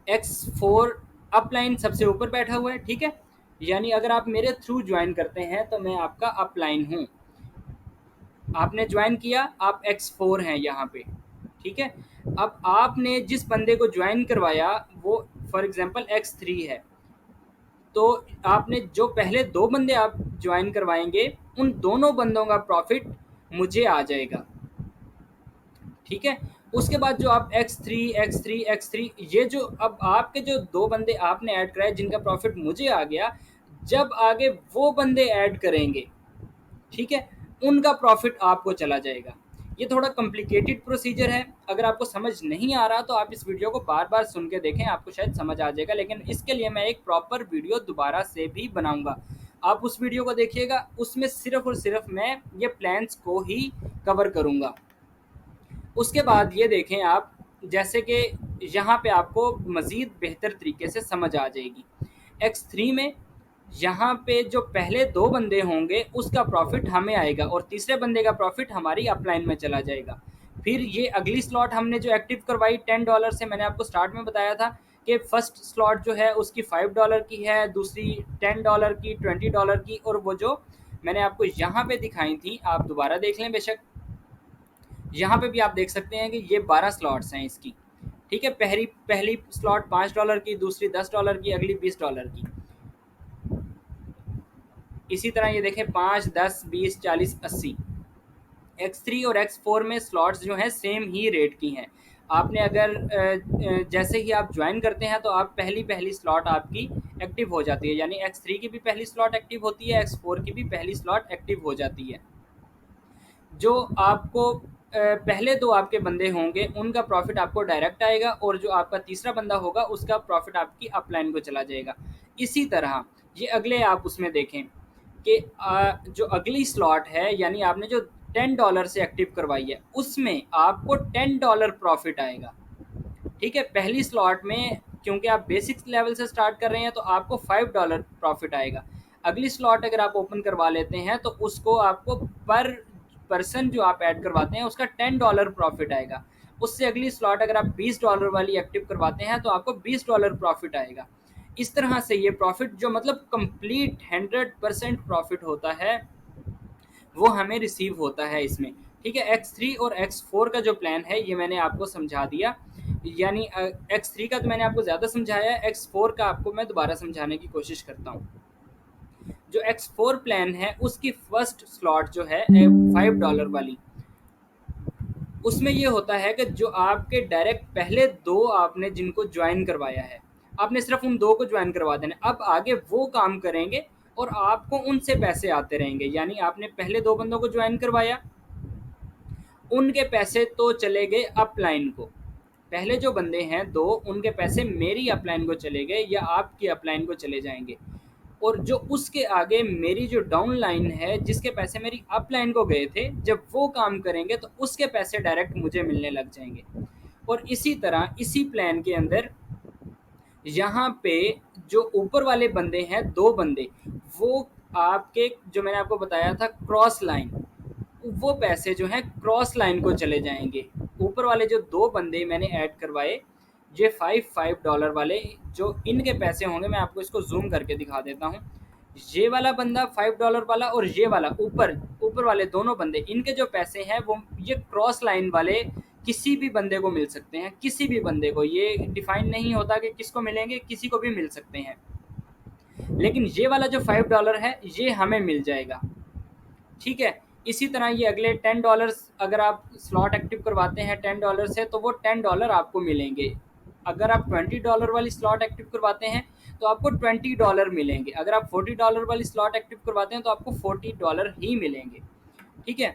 X4 अपलाइन सबसे ऊपर बैठा हुआ है, ठीक है। यानी अगर आप मेरे थ्रू ज्वाइन करते हैं तो मैं आपका अपलाइन हूँ। आपने ज्वाइन किया, आप X4 हैं यहाँ पे, ठीक है। अब आपने जिस बंदे को ज्वाइन करवाया वो फॉर एग्जांपल X3 है, तो आपने जो पहले 2 बंदे आप ज्वाइन करवाएंगे, उन दोनों बंदों का प्रॉफिट मुझे आ जाएगा, ठीक है। उसके बाद जो आप X3 ये जो अब आपके जो 2 बंदे आपने ऐड कराए जिनका प्रॉफिट मुझे आ गया, जब आगे वो बंदे ऐड करेंगे, ठीक है, उनका प्रॉफिट आपको चला जाएगा। ये थोड़ा कॉम्प्लिकेटेड प्रोसीजर है। अगर आपको समझ नहीं आ रहा तो आप इस वीडियो को बार बार सुन के देखें, आपको शायद समझ आ जाएगा, लेकिन इसके लिए मैं एक प्रॉपर वीडियो दोबारा से भी बनाऊंगा। आप उस वीडियो को देखिएगा, उसमें सिर्फ और सिर्फ मैं ये प्लान्स को ही कवर करूंगा। उसके बाद ये देखें आप, जैसे कि यहाँ पे आपको मज़ीद बेहतर तरीके से समझ आ जाएगी। X3 में यहाँ पे जो पहले 2 बंदे होंगे उसका प्रॉफिट हमें आएगा, और तीसरे बंदे का प्रॉफिट हमारी अपलाइन में चला जाएगा। फिर ये अगली स्लॉट हमने जो एक्टिव करवाई $10 से, मैंने आपको स्टार्ट में बताया था कि फर्स्ट स्लॉट जो है उसकी $5 की है, दूसरी $10 की, $20 की, और वो जो मैंने आपको यहाँ पे दिखाई थी, आप दोबारा देख लें बेशक। यहाँ पे भी आप देख सकते हैं कि ये 12 स्लॉट्स हैं इसकी, ठीक है। पहली स्लॉट $5 की, दूसरी $10 की, अगली $20 की। इसी तरह ये देखें 5, 10, 20, 40, 80। X3 और X4 में स्लॉट्स जो हैं सेम ही रेट की हैं। आपने अगर जैसे ही आप ज्वाइन करते हैं तो आप पहली स्लॉट आपकी एक्टिव हो जाती है, यानी X3 की भी पहली स्लॉट एक्टिव होती है, X4 की भी पहली स्लॉट एक्टिव हो जाती है। जो आपको पहले 2 आपके बंदे होंगे उनका प्रॉफिट आपको डायरेक्ट आएगा, और जो आपका तीसरा बंदा होगा उसका प्रॉफिट आपकी अपलाइन को चला जाएगा। इसी तरह ये अगले आप उसमें देखें कि जो अगली स्लॉट है, यानी आपने जो $10 से एक्टिव करवाई है, उसमें आपको $10 प्रॉफिट आएगा, ठीक है। पहली स्लॉट में क्योंकि आप बेसिक लेवल से स्टार्ट कर रहे हैं तो आपको $5 प्रॉफिट आएगा। अगली स्लॉट अगर आप ओपन करवा लेते हैं तो उसको आपको पर पर्सन जो आप ऐड करवाते हैं उसका $10 प्रॉफिट आएगा। उससे अगली स्लॉट अगर आप $20 वाली एक्टिव करवाते हैं तो आपको $20 प्रॉफिट आएगा। इस तरह से ये प्रॉफिट जो मतलब कंप्लीट 100% प्रॉफिट होता है वो हमें रिसीव होता है इसमें, ठीक है। X3 और X4 का जो प्लान है ये मैंने आपको समझा दिया, यानी X3 का तो मैंने आपको ज़्यादा समझाया है, X4 का आपको मैं दोबारा समझाने की कोशिश करता हूँ। जो X4 प्लान है उसकी फर्स्ट स्लॉट जो है $5 वाली, उसमें ये होता है कि जो आपके डायरेक्ट पहले दो आपने जिनको ज्वाइन करवाया है, आपने सिर्फ उन दो को ज्वाइन करवा देना, अब आगे वो काम करेंगे और आपको उनसे पैसे आते रहेंगे। यानी आपने पहले दो बंदों को ज्वाइन करवाया, उनके पैसे तो चले गए अपलाइन को, पहले जो बंदे हैं दो, उनके पैसे मेरी अपलाइन को चले गए या आपकी अपलाइन को चले जाएंगे, और जो उसके आगे मेरी जो डाउन लाइन है जिसके पैसे मेरी अपलाइन को गए थे, जब वो काम करेंगे तो उसके पैसे डायरेक्ट मुझे मिलने लग जाएंगे। और इसी तरह इसी प्लान के अंदर यहाँ पे जो ऊपर वाले बंदे हैं दो बंदे, वो आपके जो मैंने आपको बताया था क्रॉस लाइन, वो पैसे जो हैं क्रॉस लाइन को चले जाएंगे। ऊपर वाले जो दो बंदे मैंने ऐड करवाए, ये $5 वाले, जो इनके पैसे होंगे, मैं आपको इसको जूम करके दिखा देता हूँ। ये वाला बंदा $5 वाला और ये वाला ऊपर ऊपर वाले दोनों बंदे, इनके जो पैसे हैं वो ये क्रॉस लाइन वाले किसी भी बंदे को मिल सकते हैं, किसी भी बंदे को, ये डिफाइन नहीं होता कि किसको मिलेंगे, किसी को भी मिल सकते हैं। लेकिन ये वाला जो $5 है ये हमें मिल जाएगा, ठीक है। इसी तरह ये अगले $10 अगर आप स्लॉट एक्टिव करवाते हैं $10 से, तो वो $10 आपको मिलेंगे। अगर आप $20 वाली स्लॉट एक्टिव करवाते हैं तो आपको $20 मिलेंगे। अगर आप $40 वाली स्लॉट एक्टिव करवाते हैं तो आपको $40 ही मिलेंगे, ठीक है।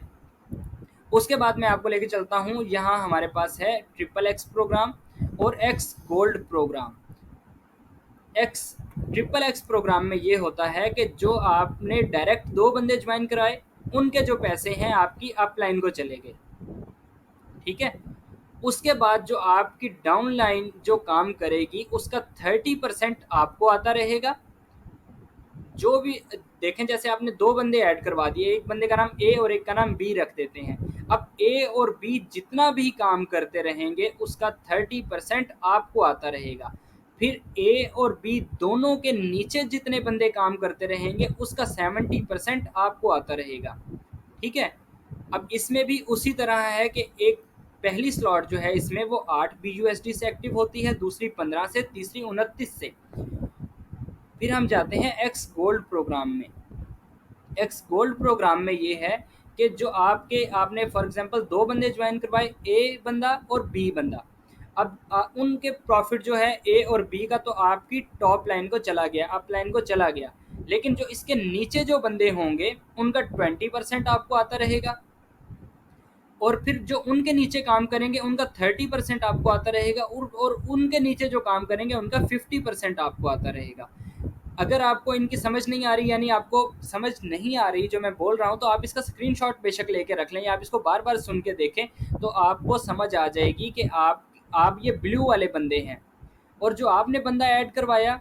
उसके बाद मैं आपको लेके चलता हूँ, यहाँ हमारे पास है XXX प्रोग्राम और X gold program. XXX program में ये होता है कि जो आपने डायरेक्ट दो बंदे ज्वाइन कराए, उनके जो पैसे हैं आपकी अपलाइन को चले गए, ठीक है। उसके बाद जो आपकी डाउन लाइन जो काम करेगी उसका 30% आपको आता रहेगा। जो भी देखें, जैसे आपने दो बंदे ऐड करवा दिए, एक बंदे का नाम ए और एक का नाम बी रख देते हैं। अब ए और बी जितना भी काम करते रहेंगे उसका 30% आपको आता रहेगा। फिर ए और बी दोनों के नीचे जितने बंदे काम करते रहेंगे उसका 70% आपको आता रहेगा, ठीक है। अब इसमें भी उसी तरह है कि एक पहली स्लॉट जो है इसमें वो 8 BUSD से एक्टिव होती है, दूसरी 15 से, तीसरी 29 से। फिर हम जाते हैं एक्स गोल्ड प्रोग्राम में। एक्स गोल्ड प्रोग्राम में ये है कि जो आपने फॉर एग्जांपल दो बंदे ज्वाइन करवाए, ए बंदा और बी बंदा। अब उनके प्रॉफिट जो है ए और बी का तो आपकी टॉप लाइन को चला गया, अप लाइन को चला गया, लेकिन जो इसके नीचे जो बंदे होंगे उनका 20% आपको आता रहेगा, और फिर जो उनके नीचे काम करेंगे उनका 30% आपको आता रहेगा, और उनके नीचे जो काम करेंगे उनका 50% आपको आता रहेगा। अगर आपको इनकी समझ नहीं आ रही, यानी आपको समझ नहीं आ रही जो मैं बोल रहा हूँ, तो आप इसका स्क्रीनशॉट बेशक लेके रख लें या आप इसको बार बार सुन के देखें, तो आपको समझ आ जाएगी कि आप ये ब्लू वाले बंदे हैं, और जो आपने बंदा ऐड करवाया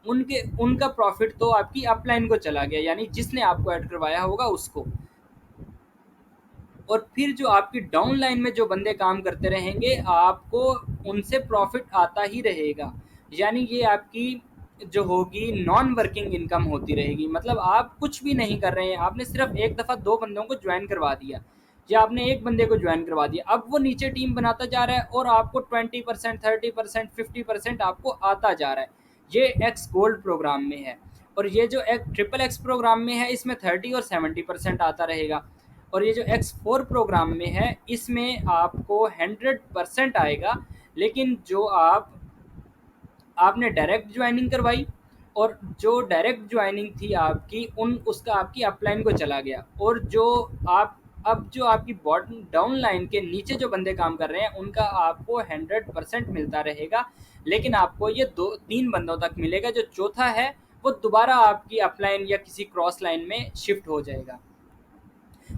उनका प्रॉफिट तो आपकी अपलाइन को चला गया, यानी जिसने आपको ऐड करवाया होगा उसको। और फिर जो आपकी डाउन लाइन में जो बंदे काम करते रहेंगे आपको उनसे प्रॉफिट आता ही रहेगा, यानी ये आपकी जो होगी नॉन वर्किंग इनकम होती रहेगी। मतलब आप कुछ भी नहीं कर रहे हैं, आपने सिर्फ एक दफ़ा दो बंदों को ज्वाइन करवा दिया या आपने एक बंदे को ज्वाइन करवा दिया, अब वो नीचे टीम बनाता जा रहा है और आपको 20%, 30%, 50% आपको आता जा रहा है। ये एक्स गोल्ड प्रोग्राम में है, और ये जो XXX प्रोग्राम में है इसमें 30 और 70% आता रहेगा, और ये जो X4 प्रोग्राम में है इसमें आपको 100% आएगा। लेकिन जो आपने डायरेक्ट ज्वाइनिंग करवाई, और जो डायरेक्ट ज्वाइनिंग थी आपकी उसका आपकी अपलाइन को चला गया, और जो आप अब जो आपकी बॉटम डाउन लाइन के नीचे जो बंदे काम कर रहे हैं उनका आपको 100% मिलता रहेगा। लेकिन आपको ये दो तीन बंदों तक मिलेगा, जो चौथा है वो दोबारा आपकी अपलाइन या किसी क्रॉस लाइन में शिफ्ट हो जाएगा।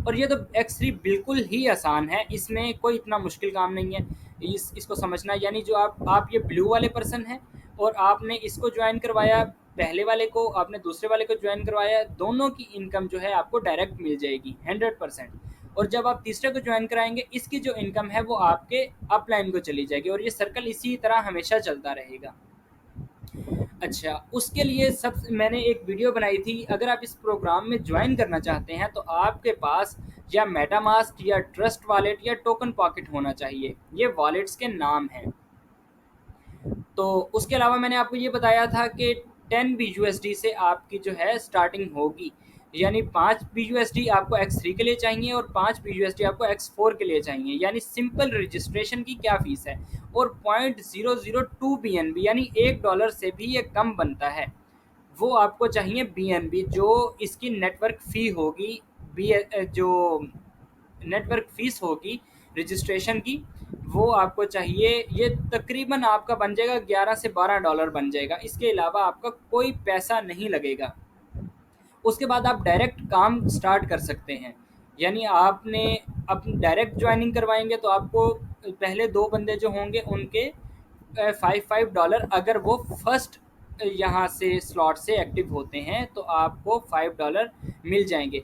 और ये तो X3 बिल्कुल ही आसान है, इसमें कोई इतना मुश्किल काम नहीं है इसको समझना। यानी जो आप ये ब्लू वाले पर्सन हैं और आपने इसको ज्वाइन करवाया, पहले वाले को आपने दूसरे वाले को ज्वाइन करवाया, दोनों की इनकम जो है आपको डायरेक्ट मिल जाएगी 100%। और जब आप तीसरे को ज्वाइन कराएंगे इसकी जो इनकम है वो आपके अपलाइन को चली जाएगी, और ये सर्कल इसी तरह हमेशा चलता रहेगा। अच्छा, उसके लिए मैंने एक वीडियो बनाई थी, अगर आप इस प्रोग्राम में ज्वाइन करना चाहते हैं तो आपके पास या मेटामास्क या ट्रस्ट वॉलेट या टोकन पॉकेट होना चाहिए। ये वॉलेट्स के नाम हैं। तो उसके अलावा मैंने आपको ये बताया था कि 10 BUSD से आपकी जो है स्टार्टिंग होगी, यानी 5 BUSD आपको X3 के लिए चाहिए और 5 BUSD आपको X4 के लिए चाहिए। यानी सिंपल रजिस्ट्रेशन की क्या फ़ीस है, और 0.002 BNB यानी $1 से भी ये कम बनता है, वो आपको चाहिए BNB, जो इसकी नेटवर्क फ़ी होगी, जो नेटवर्क फ़ीस होगी रजिस्ट्रेशन की, वो आपको चाहिए। ये तकरीबन आपका बन जाएगा $11 से $12 बन जाएगा। इसके अलावा आपका कोई पैसा नहीं लगेगा। उसके बाद आप डायरेक्ट काम स्टार्ट कर सकते हैं। यानी आपने अब डायरेक्ट ज्वाइनिंग करवाएंगे तो आपको पहले 2 बंदे जो होंगे उनके $5 अगर वो फर्स्ट यहाँ से स्लॉट से एक्टिव होते हैं तो आपको $5 मिल जाएंगे।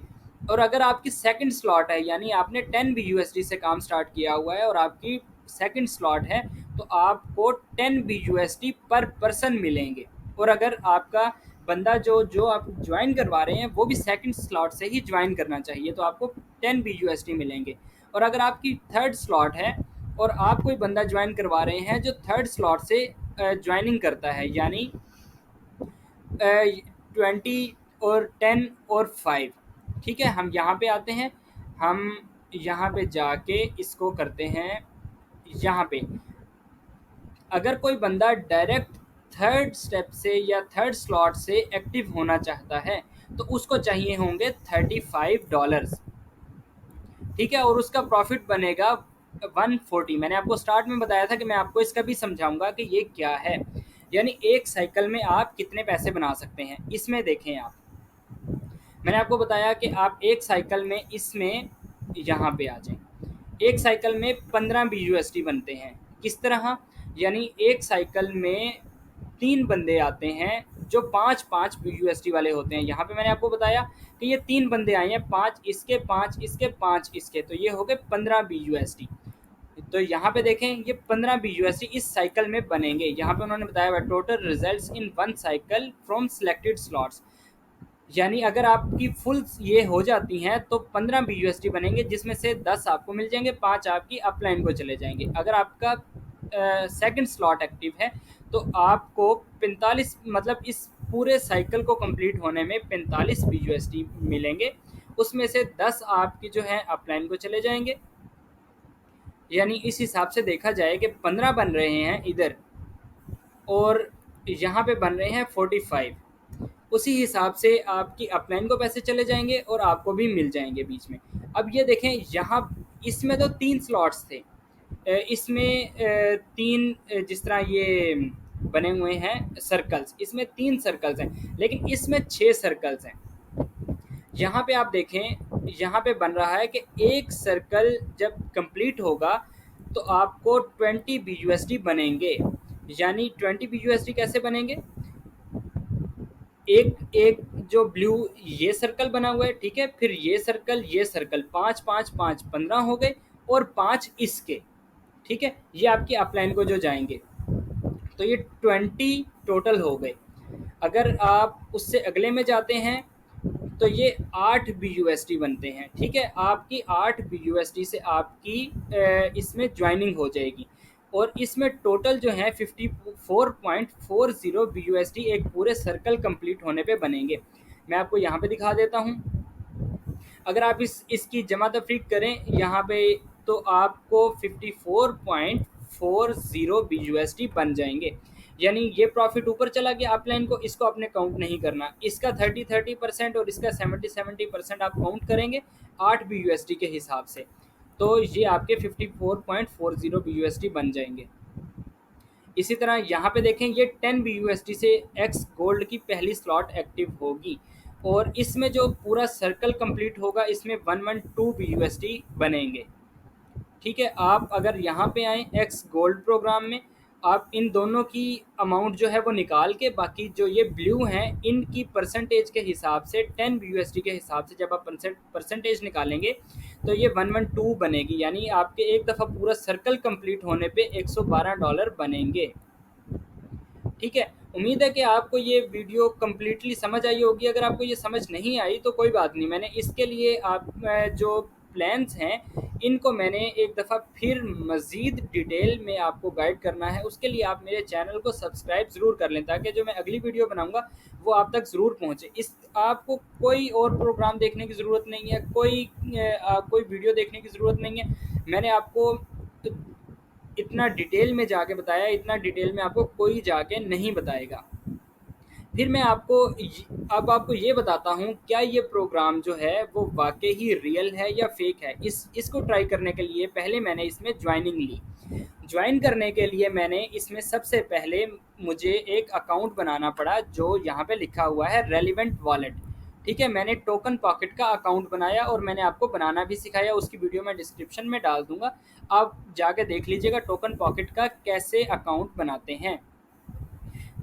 और अगर आपकी सेकंड स्लॉट है, यानी आपने 10 BUSD से काम स्टार्ट किया हुआ है और आपकी सेकंड स्लॉट है, तो आपको 10 BUSD पर पर्सन मिलेंगे। और अगर आपका बंदा जो जो आप ज्वाइन करवा रहे हैं वो भी सेकंड स्लॉट से ही ज्वाइन करना चाहिए, तो आपको 10 BUSD मिलेंगे। और अगर आपकी थर्ड स्लॉट है और आप कोई बंदा ज्वाइन करवा रहे हैं जो थर्ड स्लॉट से ज्वाइनिंग करता है, यानी 20 और 10 और 5, ठीक है, हम यहाँ पे आते हैं। हम यहाँ पे जाके इसको करते हैं। यहाँ पे अगर कोई बंदा डायरेक्ट थर्ड स्टेप से या थर्ड स्लॉट से एक्टिव होना चाहता है तो उसको चाहिए होंगे $35, ठीक है, और उसका प्रॉफिट बनेगा 140। मैंने आपको स्टार्ट में बताया था कि मैं आपको इसका भी समझाऊंगा कि ये क्या है, यानी एक साइकिल में आप कितने पैसे बना सकते हैं। इसमें देखें आप, मैंने आपको बताया कि आप एक साइकिल में, इसमें यहाँ पे आ जाएं, एक साइकिल में 15 BUSD बनते हैं। किस तरह, यानी एक साइकिल में 3 बंदे आते हैं जो 5-5 BUSD वाले होते हैं। यहाँ पे मैंने आपको बताया कि ये 3 बंदे आए हैं, 5 इसके, 5 इसके, 5 इसके, तो ये हो गए 15 BUSD। तो यहाँ पे देखें ये 15 BUSD इस साइकिल में बनेंगे। यहाँ पे उन्होंने बताया हुआ total results in one cycle from selected slots, यानी अगर आपकी फुल ये हो जाती हैं तो 15 BUSD बनेंगे, जिसमें से 10 आपको मिल जाएंगे, 5 आपकी अपलाइन को चले जाएंगे। अगर आपका सेकंड स्लॉट एक्टिव है तो आपको 45, मतलब इस पूरे साइकिल को कंप्लीट होने में 45 BUSD मिलेंगे, उसमें से 10 आपकी जो है अपलाइन को चले जाएंगे। यानी इस हिसाब से देखा जाए कि 15 बन रहे हैं इधर और यहाँ पे बन रहे हैं 45, उसी हिसाब से आपकी अपलाइन को पैसे चले जाएंगे और आपको भी मिल जाएंगे बीच में। अब ये देखें यहाँ, इसमें तो 3 स्लॉट्स थे, इसमें 3 जिस तरह ये बने हुए हैं सर्कल्स, इसमें 3 सर्कल्स हैं, लेकिन इसमें 6 सर्कल्स हैं। यहाँ पे आप देखें, यहाँ पे बन रहा है कि एक सर्कल जब कंप्लीट होगा तो आपको 20 BUSD बनेंगे। यानी 20 BUSD कैसे बनेंगे, एक एक जो ब्लू ये सर्कल बना हुआ है, ठीक है, फिर ये सर्कल 5 5 5 15 हो गए और 5 इसके, ठीक है, ये आपकी अपलाइन को जो जाएंगे, तो ये 20 टोटल हो गए। अगर आप उससे अगले में जाते हैं तो ये 8 BUSD बनते हैं, ठीक है, आपकी 8 BUSD से आपकी इसमें ज्वाइनिंग हो जाएगी और इसमें टोटल जो है 54.40 BUSD एक पूरे सर्कल कंप्लीट होने पे बनेंगे। मैं आपको यहाँ पे दिखा देता हूँ। अगर आप इसकी जमा तफरीक करें यहाँ पे तो आपको 54.40 BUSD बन जाएंगे। यानी ये प्रॉफिट ऊपर चला गया अपलाइन को, इसको आपने काउंट नहीं करना, इसका 30% और इसका 70% आप काउंट करेंगे 8 BUSD के हिसाब से, तो ये आपके 54.40 BUSD बन जाएंगे। इसी तरह यहाँ पे देखें ये 10 BUSD से एक्स गोल्ड की पहली स्लॉट एक्टिव होगी और इसमें जो पूरा सर्कल कंप्लीट होगा इसमें 112 BUSD बनेंगे, ठीक है। आप अगर यहाँ पे आए एक्स गोल्ड प्रोग्राम में, आप इन दोनों की अमाउंट जो है वो निकाल के, बाकी जो ये ब्लू हैं इनकी परसेंटेज के हिसाब से 10 BUSD के हिसाब से जब आप परसेंटेज निकालेंगे तो ये 112 बनेगी। यानी आपके एक दफ़ा पूरा सर्कल कंप्लीट होने पे $112 बनेंगे, ठीक है। उम्मीद है कि आपको ये वीडियो कम्प्लीटली समझ आई होगी। अगर आपको ये समझ नहीं आई तो कोई बात नहीं, मैंने इसके लिए आप जो प्लान्स हैं, इनको मैंने एक दफ़ा फिर मज़ीद डिटेल में आपको गाइड करना है। उसके लिए आप मेरे चैनल को सब्सक्राइब ज़रूर कर लें, ताकि जो मैं अगली वीडियो बनाऊँगा वो आप तक ज़रूर पहुँचे। इस आपको कोई और प्रोग्राम देखने की ज़रूरत नहीं है, कोई वीडियो देखने की ज़रूरत नहीं है। मैंने आपको इतना डिटेल में जाके बताया, इतना डिटेल में आपको कोई जाके नहीं बताएगा। फिर मैं अब आपको ये बताता हूँ, क्या ये प्रोग्राम जो है वो वाकई ही रियल है या फेक है। इसको ट्राई करने के लिए पहले मैंने इसमें ज्वाइनिंग ली। ज्वाइन करने के लिए मैंने इसमें सबसे पहले मुझे एक अकाउंट बनाना पड़ा, जो यहाँ पे लिखा हुआ है रेलिवेंट वॉलेट। ठीक है, मैंने टोकन पॉकेट का अकाउंट बनाया और मैंने आपको बनाना भी सिखाया। उसकी वीडियो मैं डिस्क्रिप्शन में डाल दूंगा, आप जाके देख लीजिएगा टोकन पॉकेट का कैसे अकाउंट बनाते हैं।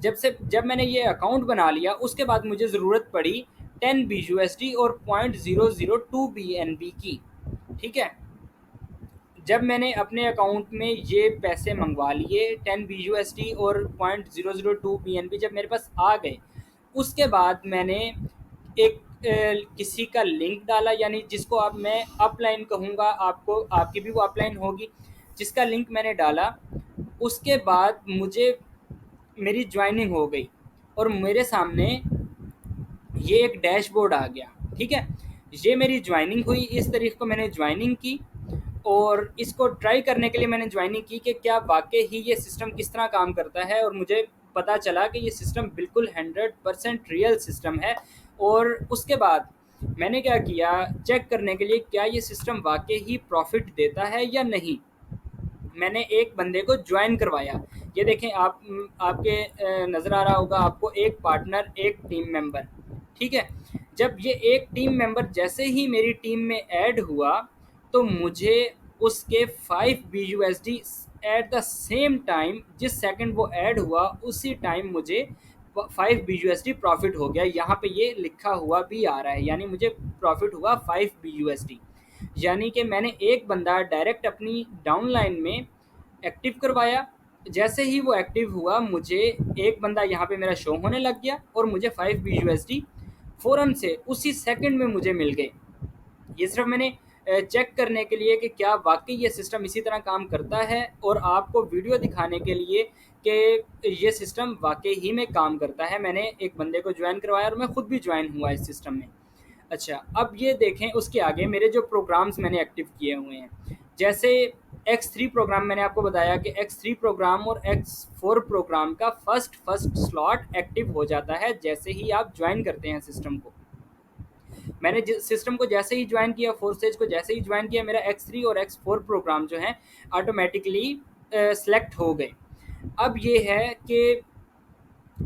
जब मैंने ये अकाउंट बना लिया, उसके बाद मुझे ज़रूरत पड़ी 10 BUSD और 0.002 BNB की। ठीक है, जब मैंने अपने अकाउंट में ये पैसे मंगवा लिए 10 BUSD और 0.002 BNB जब मेरे पास आ गए, उसके बाद मैंने एक किसी का लिंक डाला, यानी जिसको अब मैं अपलाइन कहूँगा, आपकी भी वो अपलाइन होगी, जिसका लिंक मैंने डाला। उसके बाद मेरी ज्वाइनिंग हो गई और मेरे सामने ये एक डैशबोर्ड आ गया। ठीक है, ये मेरी ज्वाइनिंग हुई, इस तरीके को मैंने ज्वाइनिंग की और इसको ट्राई करने के लिए मैंने ज्वाइनिंग की कि क्या वाकई ही ये सिस्टम किस तरह काम करता है, और मुझे पता चला कि ये सिस्टम बिल्कुल 100% रियल सिस्टम है। और उसके बाद मैंने क्या किया, चेक करने के लिए क्या ये सिस्टम वाकई ही प्रॉफिट देता है या नहीं, मैंने एक बंदे को ज्वाइन करवाया। ये देखें, आपके नज़र आ रहा होगा आपको, एक पार्टनर एक टीम मेंबर। ठीक है, जब ये एक टीम मेंबर जैसे ही मेरी टीम में ऐड हुआ, तो मुझे उसके 5 BUSD at the same time, जिस सेकंड वो ऐड हुआ उसी टाइम मुझे 5 BUSD प्रॉफिट हो गया। यहाँ पे ये लिखा हुआ भी आ रहा है, यानी मुझे प्रॉफिट हुआ 5 BUSD। यानी कि मैंने एक बंदा डायरेक्ट अपनी डाउनलाइन में एक्टिव करवाया, जैसे ही वो एक्टिव हुआ मुझे एक बंदा यहाँ पे मेरा शो होने लग गया और मुझे 5 BUSD फ़ौरन से उसी सेकंड में मुझे मिल गए। ये सिर्फ मैंने चेक करने के लिए कि क्या वाकई ये सिस्टम इसी तरह काम करता है, और आपको वीडियो दिखाने के लिए कि ये सिस्टम वाकई ही में काम करता है, मैंने एक बंदे को ज्वाइन करवाया और मैं खुद भी ज्वाइन हुआ इस सिस्टम में। अच्छा, अब ये देखें उसके आगे मेरे जो प्रोग्राम्स मैंने एक्टिव किए हुए हैं, जैसे X3 प्रोग्राम, मैंने आपको बताया कि X3 प्रोग्राम और X4 प्रोग्राम का फर्स्ट स्लॉट एक्टिव हो जाता है जैसे ही आप ज्वाइन करते हैं सिस्टम को। मैंने सिस्टम को जैसे ही ज्वाइन किया, फोर्सेज को जैसे ही ज्वाइन किया, मेरा X3 और X4 प्रोग्राम जो हैं ऑटोमेटिकली सेलेक्ट हो गए। अब ये है कि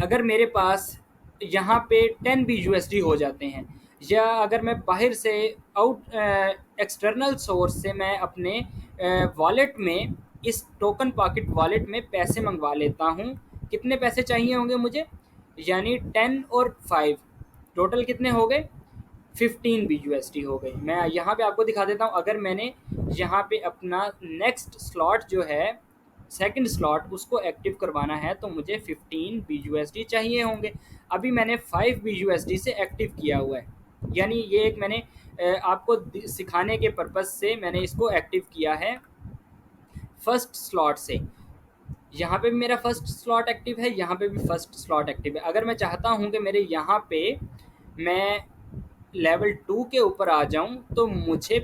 अगर मेरे पास यहाँ पे 10 BUSD हो जाते हैं, या अगर मैं बाहर से एक्सटर्नल सोर्स से मैं अपने वॉलेट में, इस टोकन पॉकेट वॉलेट में पैसे मंगवा लेता हूँ, कितने पैसे चाहिए होंगे मुझे, यानी 10 और 5 टोटल कितने हो गए, 15 BUSD हो गए। मैं यहाँ पे आपको दिखा देता हूँ, अगर मैंने यहाँ पे अपना नेक्स्ट स्लॉट जो है, सेकंड स्लॉट, उसको एक्टिव करवाना है तो मुझे 15 BUSD चाहिए होंगे। अभी मैंने 5 BUSD से एक्टिव किया हुआ है, यानी ये एक मैंने आपको सिखाने के पर्पज़ से मैंने इसको एक्टिव किया है फर्स्ट स्लॉट से। यहाँ पे भी मेरा फर्स्ट स्लॉट एक्टिव है, यहाँ पे भी फर्स्ट स्लॉट एक्टिव है। अगर मैं चाहता हूँ कि मेरे यहाँ पे मैं लेवल 2 के ऊपर आ जाऊँ, तो मुझे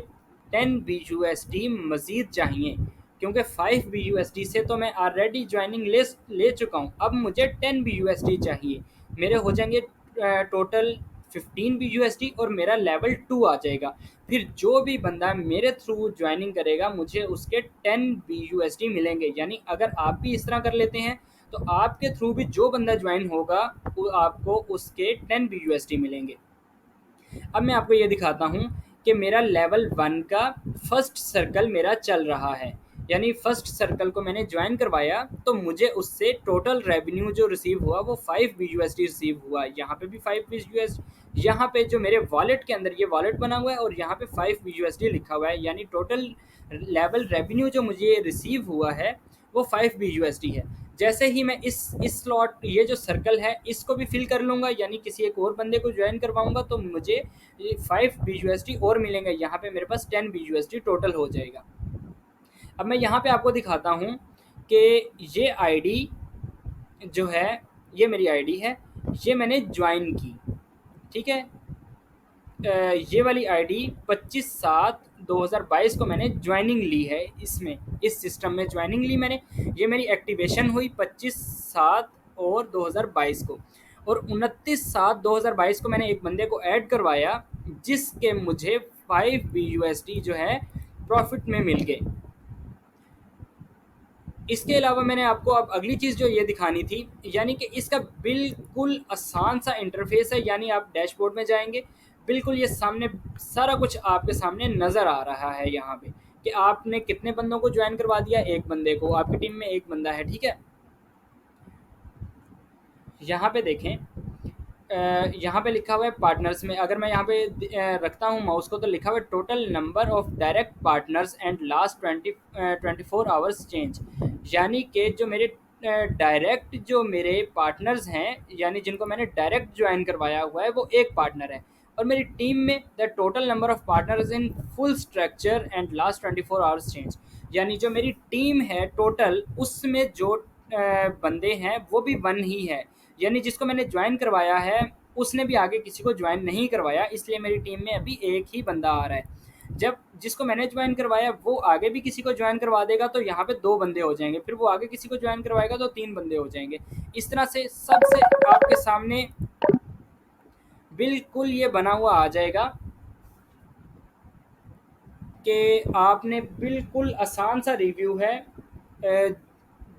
10 BUSD मज़ीद चाहिए, क्योंकि 5 BUSD से तो मैं ऑलरेडी ज्वाइनिंग ले चुका हूँ। अब मुझे 10 BUSD चाहिए, मेरे हो जाएंगे टोटल 15 BUSD और मेरा लेवल 2 आ जाएगा। फिर जो भी बंदा मेरे थ्रू ज्वाइनिंग करेगा, मुझे उसके 10 BUSD मिलेंगे। यानी अगर आप भी इस तरह कर लेते हैं, तो आपके थ्रू भी जो बंदा ज्वाइन होगा वो आपको उसके 10 BUSD मिलेंगे। अब मैं आपको ये दिखाता हूँ कि मेरा लेवल 1 का फर्स्ट सर्कल मेरा चल रहा है, यानी फर्स्ट सर्कल को मैंने ज्वाइन करवाया, तो मुझे उससे टोटल रेवेन्यू जो रिसीव हुआ वो 5 BUSD रिसीव हुआ। यहाँ पे भी 5 BUSD, यहाँ पे जो मेरे वॉलेट के अंदर ये वॉलेट बना हुआ है और यहाँ पे 5 BUSD लिखा हुआ है, यानी टोटल लेवल रेवेन्यू जो मुझे रिसीव हुआ है वो 5 BUSD है। जैसे ही मैं इस स्लॉट, ये जो सर्कल है इसको भी फिल कर लूँगा, यानी किसी एक और बंदे को ज्वाइन करवाऊँगा, तो मुझे 5 BUSD और मिलेंगे। यहाँ पे मेरे पास 10 BUSD टोटल हो जाएगा। अब मैं यहाँ पे आपको दिखाता हूँ कि ये आईडी जो है, ये मेरी आईडी है, ये मैंने ज्वाइन की, ठीक है। ये वाली आईडी 25/7/2022 को मैंने ज्वाइनिंग ली है, इसमें इस सिस्टम में ज्वाइनिंग ली मैंने। ये मेरी एक्टिवेशन हुई 25/7/2022 को, और 29/7/2022 को मैंने एक बंदे को ऐड करवाया, जिसके मुझे 5 BUSD जो है प्रॉफिट में मिल गए। इसके अलावा मैंने आपको अब अगली चीज़ जो ये दिखानी थी, यानी कि इसका बिल्कुल आसान सा इंटरफेस है। यानी आप डैशबोर्ड में जाएंगे, बिल्कुल ये सामने सारा कुछ आपके सामने नज़र आ रहा है यहाँ पे, कि आपने कितने बंदों को ज्वाइन करवा दिया। एक बंदे को, आपकी टीम में एक बंदा है, ठीक है। यहाँ पे देखें, यहाँ पे लिखा हुआ है पार्टनर्स में, अगर मैं यहाँ पे रखता हूँ माउस को, तो लिखा हुआ है total number of direct partners and last 24 hours change. यानी कि जो मेरे डायरेक्ट जो मेरे पार्टनर्स हैं, यानी जिनको मैंने डायरेक्ट ज्वाइन करवाया हुआ है, वो एक पार्टनर है। और मेरी टीम में the total number of partners in full structure and last 24 hours change. यानी जो मेरी टीम है टोटल, उसमें जो बंदे हैं वो भी वन ही है। यानी जिसको मैंने ज्वाइन करवाया है, उसने भी आगे किसी को ज्वाइन नहीं करवाया, इसलिए मेरी टीम में अभी एक ही बंदा आ रहा है। जब जिसको मैंने ज्वाइन करवाया वो आगे भी किसी को ज्वाइन करवा देगा, तो यहाँ पे 2 बंदे हो जाएंगे, फिर वो आगे किसी को ज्वाइन करवाएगा तो 3 बंदे हो जाएंगे। इस तरह से सबसे आपके सामने बिल्कुल ये बना हुआ आ जाएगा कि आपने बिल्कुल आसान सा रिव्यू है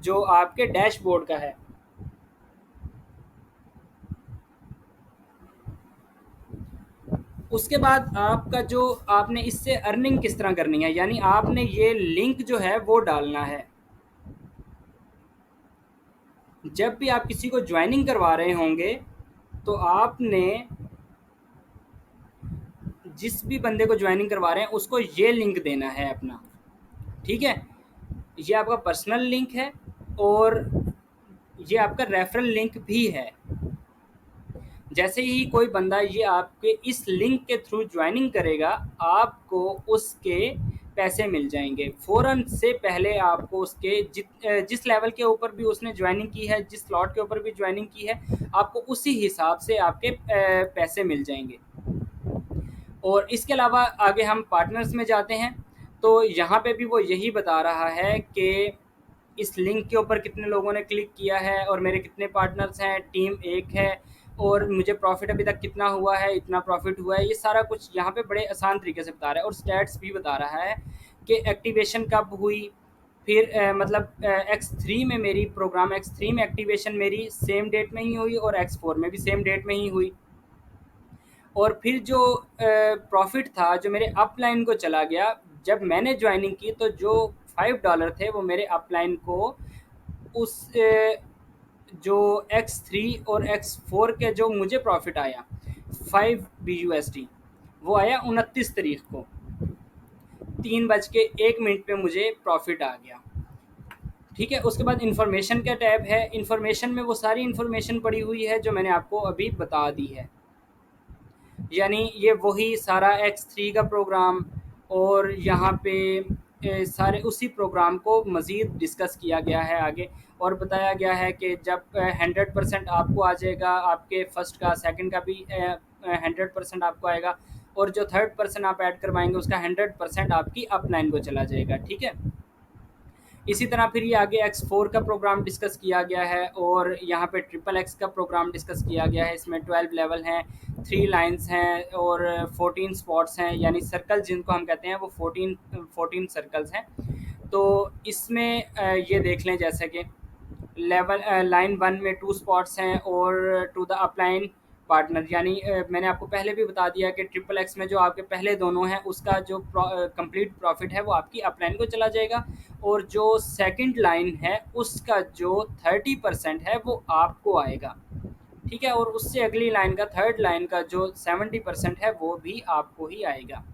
जो आपके डैशबोर्ड का है। उसके बाद आपका जो आपने इससे अर्निंग किस तरह करनी है, यानी आपने ये लिंक जो है वो डालना है। जब भी आप किसी को ज्वाइनिंग करवा रहे होंगे, तो आपने जिस भी बंदे को ज्वाइनिंग करवा रहे हैं उसको ये लिंक देना है अपना, ठीक है। ये आपका पर्सनल लिंक है, और ये आपका रेफरल लिंक भी है। जैसे ही कोई बंदा ये आपके इस लिंक के थ्रू ज्वाइनिंग करेगा, आपको उसके पैसे मिल जाएंगे फ़ौरन से। पहले आपको उसके जिस लेवल के ऊपर भी उसने ज्वाइनिंग की है, जिस स्लॉट के ऊपर भी ज्वाइनिंग की है, आपको उसी हिसाब से आपके पैसे मिल जाएंगे। और इसके अलावा आगे हम पार्टनर्स में जाते हैं, तो यहाँ पे भी वो यही बता रहा है कि इस लिंक के ऊपर कितने लोगों ने क्लिक किया है, और मेरे कितने पार्टनर्स हैं, टीम एक है, और मुझे प्रॉफिट अभी तक कितना हुआ है, इतना प्रॉफिट हुआ है। ये सारा कुछ यहाँ पे बड़े आसान तरीके से बता रहा है, और स्टैट्स भी बता रहा है कि एक्टिवेशन कब हुई। फिर मतलब X3 में मेरी प्रोग्राम X3 में एक्टिवेशन मेरी सेम डेट में ही हुई, और X4 में भी सेम डेट में ही हुई। और फिर जो प्रॉफिट था जो मेरे अपलाइन को चला गया, जब मैंने ज्वाइनिंग की, तो जो $5 थे वो मेरे अपलाइन को उस जो X3 और X4 के जो मुझे प्रॉफिट आया 5 BUSD, वो आया 29 तारीख को 3:01 पे मुझे प्रॉफिट आ गया, ठीक है। उसके बाद इन्फॉर्मेशन का टैब है। इन्फॉर्मेशन में वो सारी इन्फॉर्मेशन पड़ी हुई है जो मैंने आपको अभी बता दी है। यानी ये वही सारा X3 का प्रोग्राम, और यहाँ पे सारे उसी प्रोग्राम को मज़ीद डिस्कस किया गया है आगे, और बताया गया है कि जब 100% आपको आ जाएगा, आपके फ़र्स्ट का सेकंड का भी 100% आपको आएगा, और जो थर्ड पर्सन आप ऐड करवाएंगे उसका 100% आपकी अपलाइन को चला जाएगा, ठीक है। इसी तरह फिर ये आगे X4 का प्रोग्राम डिस्कस किया गया है, और यहाँ पे XXX का प्रोग्राम डिस्कस किया गया है। इसमें 12 लेवल हैं, 3 लाइंस हैं, और 14 स्पॉट्स हैं, यानी सर्कल जिनको हम कहते हैं वो 14 सर्कल्स हैं। तो इसमें ये देख लें, जैसे कि लाइन 1 में 2 स्पॉट्स हैं, और टू द अपलाइन पार्टनर, यानी मैंने आपको पहले भी बता दिया कि XXX में जो आपके पहले दोनों हैं उसका जो कंप्लीट प्रॉफिट है वो आपकी अपलाइन को चला जाएगा, और जो सेकंड लाइन है उसका जो 30% है वो आपको आएगा, ठीक है। और उससे अगली लाइन का, थर्ड लाइन का जो 70% है वो भी आपको ही आएगा।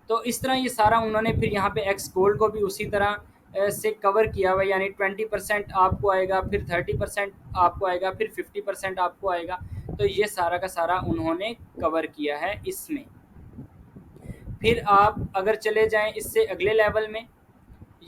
तो इस तरह ये सारा उन्होंने फिर यहाँ पे एक्स गोल्ड को भी उसी तरह से कवर किया हुआ है, यानी 20% आपको आएगा, फिर 30% आपको आएगा, फिर 50% आपको आएगा। तो ये सारा का सारा उन्होंने कवर किया है इसमें। फिर आप अगर चले जाएं इससे अगले लेवल में,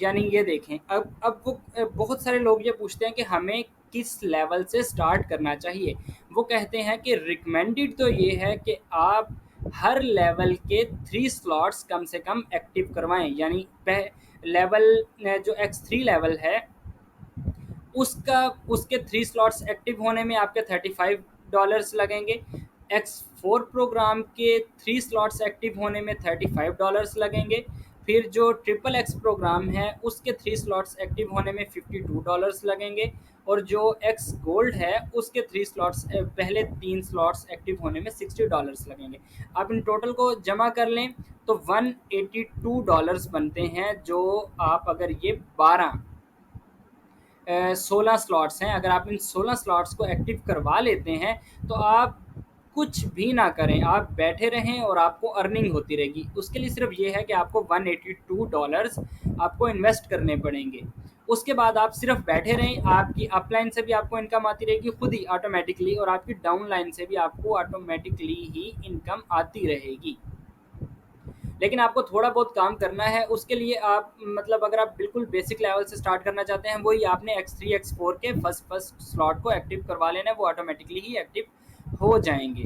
यानी ये देखें, अब वो बहुत सारे लोग ये पूछते हैं कि हमें किस लेवल से स्टार्ट करना चाहिए। वो कहते हैं कि रिकमेंडेड तो ये है कि आप हर लेवल के 3 स्लॉट्स कम से कम एक्टिव करवाएं, यानी लेवल जो X3 लेवल है उसका उसके 3 स्लॉट्स एक्टिव होने में आपके $35 लगेंगे। X4 प्रोग्राम के 3 स्लॉट्स एक्टिव होने में $35 लगेंगे। फिर जो ट्रिपल एक्स प्रोग्राम है उसके 3 स्लॉट्स एक्टिव होने में $52 लगेंगे। और जो एक्स गोल्ड है उसके 3 स्लॉट्स पहले 3 स्लॉट्स एक्टिव होने में $60 लगेंगे। आप इन टोटल को जमा कर लें तो $182 बनते हैं, जो आप अगर ये 16 स्लॉट्स हैं, अगर आप इन 16 स्लॉट्स को एक्टिव करवा लेते हैं तो आप कुछ भी ना करें, आप बैठे रहें और आपको अर्निंग होती रहेगी। उसके लिए सिर्फ ये है कि आपको $182 आपको इन्वेस्ट करने पड़ेंगे। उसके बाद आप सिर्फ बैठे रहें, आपकी अपलाइन से भी आपको इनकम आती रहेगी खुद ही ऑटोमेटिकली, और आपकी डाउन लाइन से भी आपको ऑटोमेटिकली ही इनकम आती रहेगी। लेकिन आपको थोड़ा बहुत काम करना है। उसके लिए आप मतलब अगर आप बिल्कुल बेसिक लेवल से स्टार्ट करना चाहते हैं, वही आपने X3 X4 के फर्स्ट स्लॉट को एक्टिव करवा लेना है, वो ऑटोमेटिकली ही एक्टिव हो जाएंगे।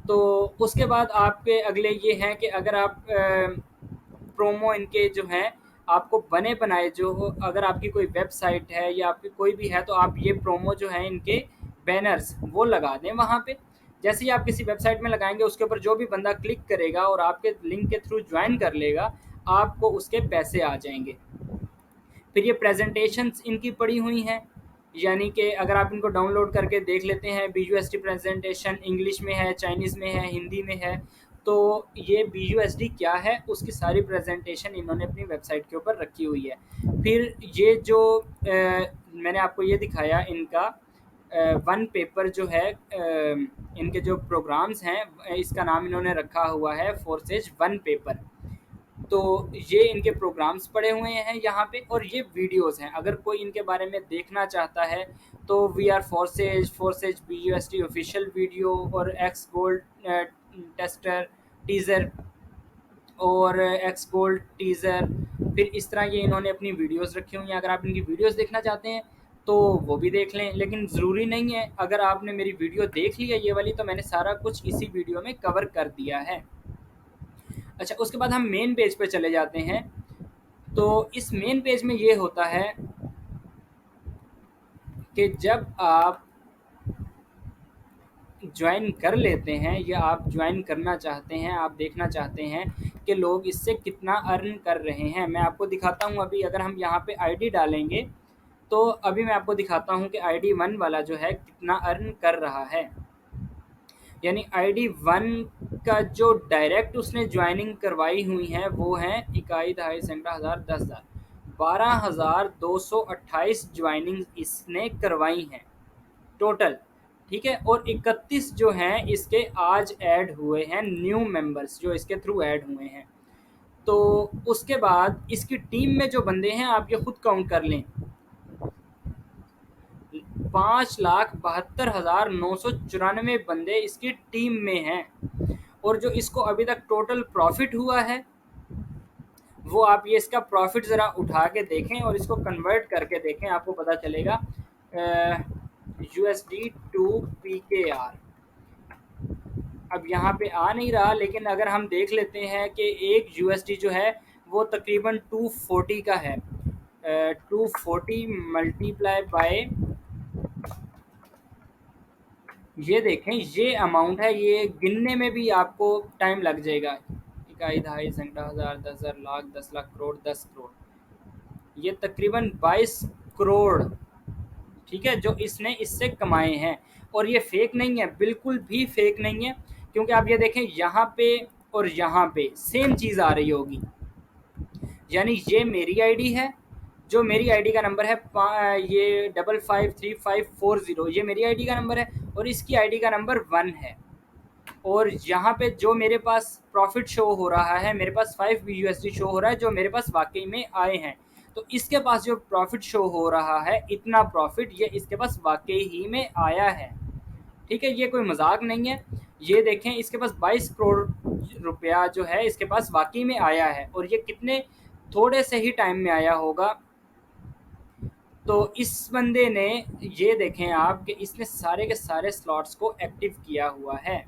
तो उसके बाद आपके अगले ये हैं कि अगर आप प्रोमो इनके जो हैं आपको बने बनाए जो हो, अगर आपकी कोई वेबसाइट है या आपकी कोई भी है, तो आप ये प्रोमो जो है इनके बैनर्स वो लगा दें वहाँ पे। जैसे ही आप किसी वेबसाइट में लगाएंगे उसके ऊपर जो भी बंदा क्लिक करेगा और आपके लिंक के थ्रू ज्वाइन कर लेगा, आपको उसके पैसे आ जाएंगे। फिर ये प्रेजेंटेशंस इनकी पड़ी हुई हैं, यानी कि अगर आप इनको डाउनलोड करके देख लेते हैं, BUSD प्रेजेंटेशन इंग्लिश में है, चाइनीज़ में है, हिंदी में है। तो ये BUSD क्या है उसकी सारी प्रेजेंटेशन इन्होंने अपनी वेबसाइट के ऊपर रखी हुई है। फिर ये जो मैंने आपको ये दिखाया इनका वन पेपर जो है, इनके जो प्रोग्राम्स हैं इसका नाम इन्होंने रखा हुआ है फोर्सेज वन पेपर। तो ये इनके प्रोग्राम्स पड़े हुए हैं यहाँ पे, और ये वीडियोस हैं। अगर कोई इनके बारे में देखना चाहता है तो we are Forsage BUSD official video और एक्स गोल्ड टेस्टर टीज़र और एक्स गोल्ड टीज़र, फिर इस तरह ये इन्होंने अपनी वीडियोस रखी हुई हैं। अगर आप इनकी वीडियोस देखना चाहते हैं तो वो भी देख लें, लेकिन ज़रूरी नहीं है। अगर आपने मेरी वीडियो देख ली है ये वाली, तो मैंने सारा कुछ इसी वीडियो में कवर कर दिया है। अच्छा, उसके बाद हम मेन पेज पे चले जाते हैं। तो इस मेन पेज में ये होता है कि जब आप ज्वाइन कर लेते हैं या आप ज्वाइन करना चाहते हैं, आप देखना चाहते हैं कि लोग इससे कितना अर्न कर रहे हैं, मैं आपको दिखाता हूं। अभी अगर हम यहाँ पे आईडी डालेंगे तो अभी मैं आपको दिखाता हूं कि ID1 वाला जो है कितना अर्न कर रहा है। यानी ID1 का जो डायरेक्ट उसने ज्वाइनिंग करवाई हुई है वो है इकाई, दहाई, सैकड़ा, हज़ार, 10,000, 12,228 ज्वाइनिंग इसने करवाई हैं टोटल। ठीक है, और 31 जो हैं इसके आज ऐड हुए हैं, न्यू मेंबर्स जो इसके थ्रू ऐड हुए हैं। तो उसके बाद इसकी टीम में जो बंदे हैं आप ये खुद काउंट कर लें, 5,72,994 बंदे इसकी टीम में हैं। और जो इसको अभी तक टोटल प्रॉफिट हुआ है वो आप ये इसका प्रॉफिट ज़रा उठा के देखें और इसको कन्वर्ट करके देखें, आपको पता चलेगा। USD to PKR अब यहाँ पे आ नहीं रहा, लेकिन अगर हम देख लेते हैं कि एक USD जो है वो तकरीबन 240 का है। 240 मल्टीप्लाई बाय, ये देखें ये अमाउंट है, ये गिनने में भी आपको टाइम लग जाएगा। इकाई, दहाई, सैकड़ा, हज़ार, 10,000, लाख, 10 लाख, करोड़, 10 करोड़, ये तकरीबन 22 करोड़, ठीक है, जो इसने इससे कमाए हैं। और ये फेक नहीं है, बिल्कुल भी फेक नहीं है, क्योंकि आप ये देखें यहाँ पे और यहाँ पे सेम चीज़ आ रही होगी। यानी ये मेरी आईडी है, जो मेरी आईडी का नंबर है ये 553540, ये मेरी आईडी का नंबर है, और इसकी आईडी का नंबर 1 है। और यहाँ पे जो मेरे पास प्रॉफिट शो हो रहा है, मेरे पास 5 BUSD शो हो रहा है जो मेरे पास वाकई में आए हैं। तो इसके पास जो प्रॉफिट शो हो रहा है, इतना प्रॉफिट ये इसके पास वाकई ही में आया है। ठीक है, ये कोई मजाक नहीं है। ये देखें, इसके पास 22 करोड़ रुपया जो है इसके पास वाकई में आया है, और ये कितने थोड़े से ही टाइम में आया होगा। तो इस बंदे ने, ये देखें आप कि इसने सारे के सारे स्लॉट्स को एक्टिव किया हुआ है।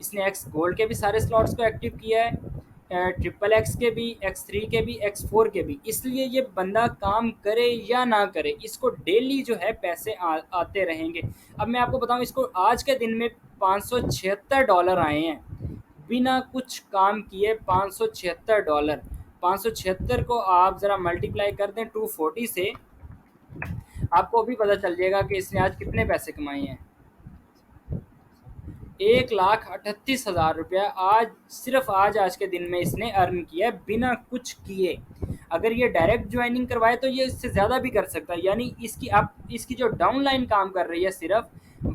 इसने एक्स गोल्ड के भी सारे स्लॉट्स को एक्टिव किया है, ट्रिपल एक्स के भी, X3 के भी, X4 के भी। इसलिए ये बंदा काम करे या ना करे, इसको डेली जो है पैसे आते रहेंगे। अब मैं आपको बताऊं, इसको आज के दिन में $576 आए हैं, बिना कुछ काम किए। $576, 576 को आप ज़रा मल्टीप्लाई कर दें 240 से, आपको भी पता चल जाएगा कि इसने आज कितने पैसे कमाए हैं। 1,38,000 रुपया आज, सिर्फ आज के दिन में इसने अर्न किया है, बिना कुछ किए। अगर ये डायरेक्ट ज्वाइनिंग करवाए तो ये इससे ज़्यादा भी कर सकता है, यानी इसकी जो डाउनलाइन काम कर रही है सिर्फ,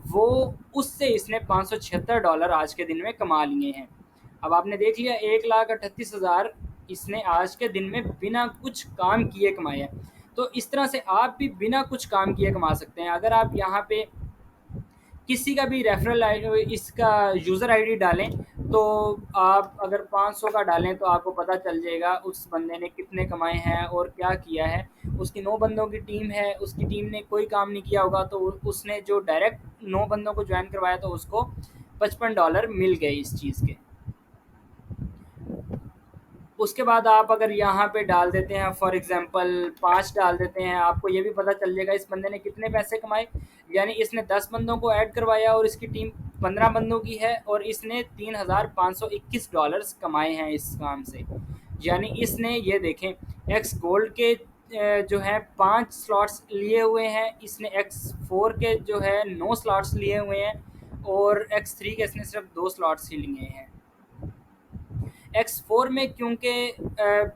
वो उससे इसने $576 आज के दिन में कमा लिए हैं। अब आपने देख लिया, 1,38,000 इसने आज के दिन में बिना कुछ काम किए कमाए हैं। तो इस तरह से आप भी बिना कुछ काम किए कमा सकते हैं। अगर आप यहाँ पे किसी का भी रेफरल इसका यूज़र आईडी डालें, तो आप अगर 500 का डालें तो आपको पता चल जाएगा उस बंदे ने कितने कमाए हैं और क्या किया है। उसकी 9 बंदों की टीम है, उसकी टीम ने कोई काम नहीं किया होगा, तो उसने जो डायरेक्ट 9 बंदों को ज्वाइन करवाया तो उसको $55 मिल गए इस चीज़ के। उसके बाद आप अगर यहाँ पे डाल देते हैं, फॉर एग्जांपल 5 डाल देते हैं, आपको ये भी पता चल जाएगा इस बंदे ने कितने पैसे कमाए। यानी इसने 10 बंदों को ऐड करवाया और इसकी टीम 15 बंदों की है, और इसने $3,521 कमाए हैं इस काम से। यानी इसने, ये देखें, एक्स गोल्ड के जो है 5 स्लॉट्स लिए हुए हैं, इसने X4 के जो है 9 स्लॉट्स लिए हुए हैं, और X3 के इसने सिर्फ 2 स्लॉट्स ही लिए हैं। X4 में क्योंकि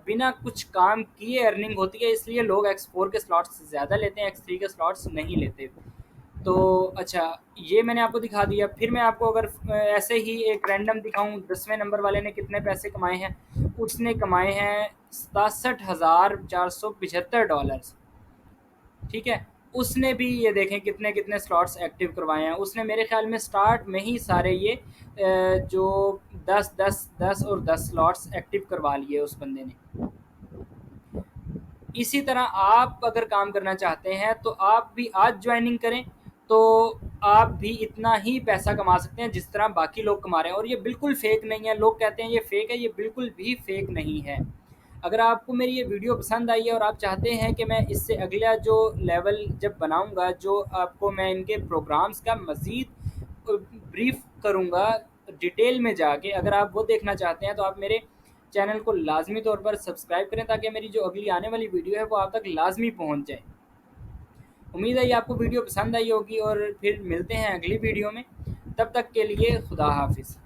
बिना कुछ काम किए अर्निंग होती है, इसलिए लोग X4 के स्लॉट्स ज़्यादा लेते हैं, X3 के स्लॉट्स नहीं लेते। तो अच्छा, ये मैंने आपको दिखा दिया। फिर मैं आपको अगर ऐसे ही एक रैंडम दिखाऊं, 10वें नंबर वाले ने कितने पैसे कमाए हैं, उसने कमाए हैं $67,475। ठीक है, उसने भी, ये देखें, कितने कितने स्लॉट्स एक्टिव करवाए हैं उसने। मेरे ख्याल में स्टार्ट में ही सारे ये जो 10 10 10 और 10 स्लॉट्स एक्टिव करवा लिए उस बंदे ने। इसी तरह आप अगर काम करना चाहते हैं तो आप भी आज ज्वाइनिंग करें, तो आप भी इतना ही पैसा कमा सकते हैं जिस तरह बाकी लोग कमा रहे हैं। और ये बिल्कुल फेक नहीं है। लोग कहते हैं ये फेक है, ये बिल्कुल भी फेक नहीं है। अगर आपको मेरी ये वीडियो पसंद आई है और आप चाहते हैं कि मैं इससे अगला जो लेवल जब बनाऊंगा, जो आपको मैं इनके प्रोग्राम्स का मज़ीद ब्रीफ करूंगा डिटेल में जाके, अगर आप वो देखना चाहते हैं तो आप मेरे चैनल को लाजमी तौर पर सब्सक्राइब करें, ताकि मेरी जो अगली आने वाली वीडियो है वो आप तक लाजमी पहुंच जाए। उम्मीद है ये आपको वीडियो पसंद आई होगी, और फिर मिलते हैं अगली वीडियो में। तब तक के लिए खुदा हाफिज़।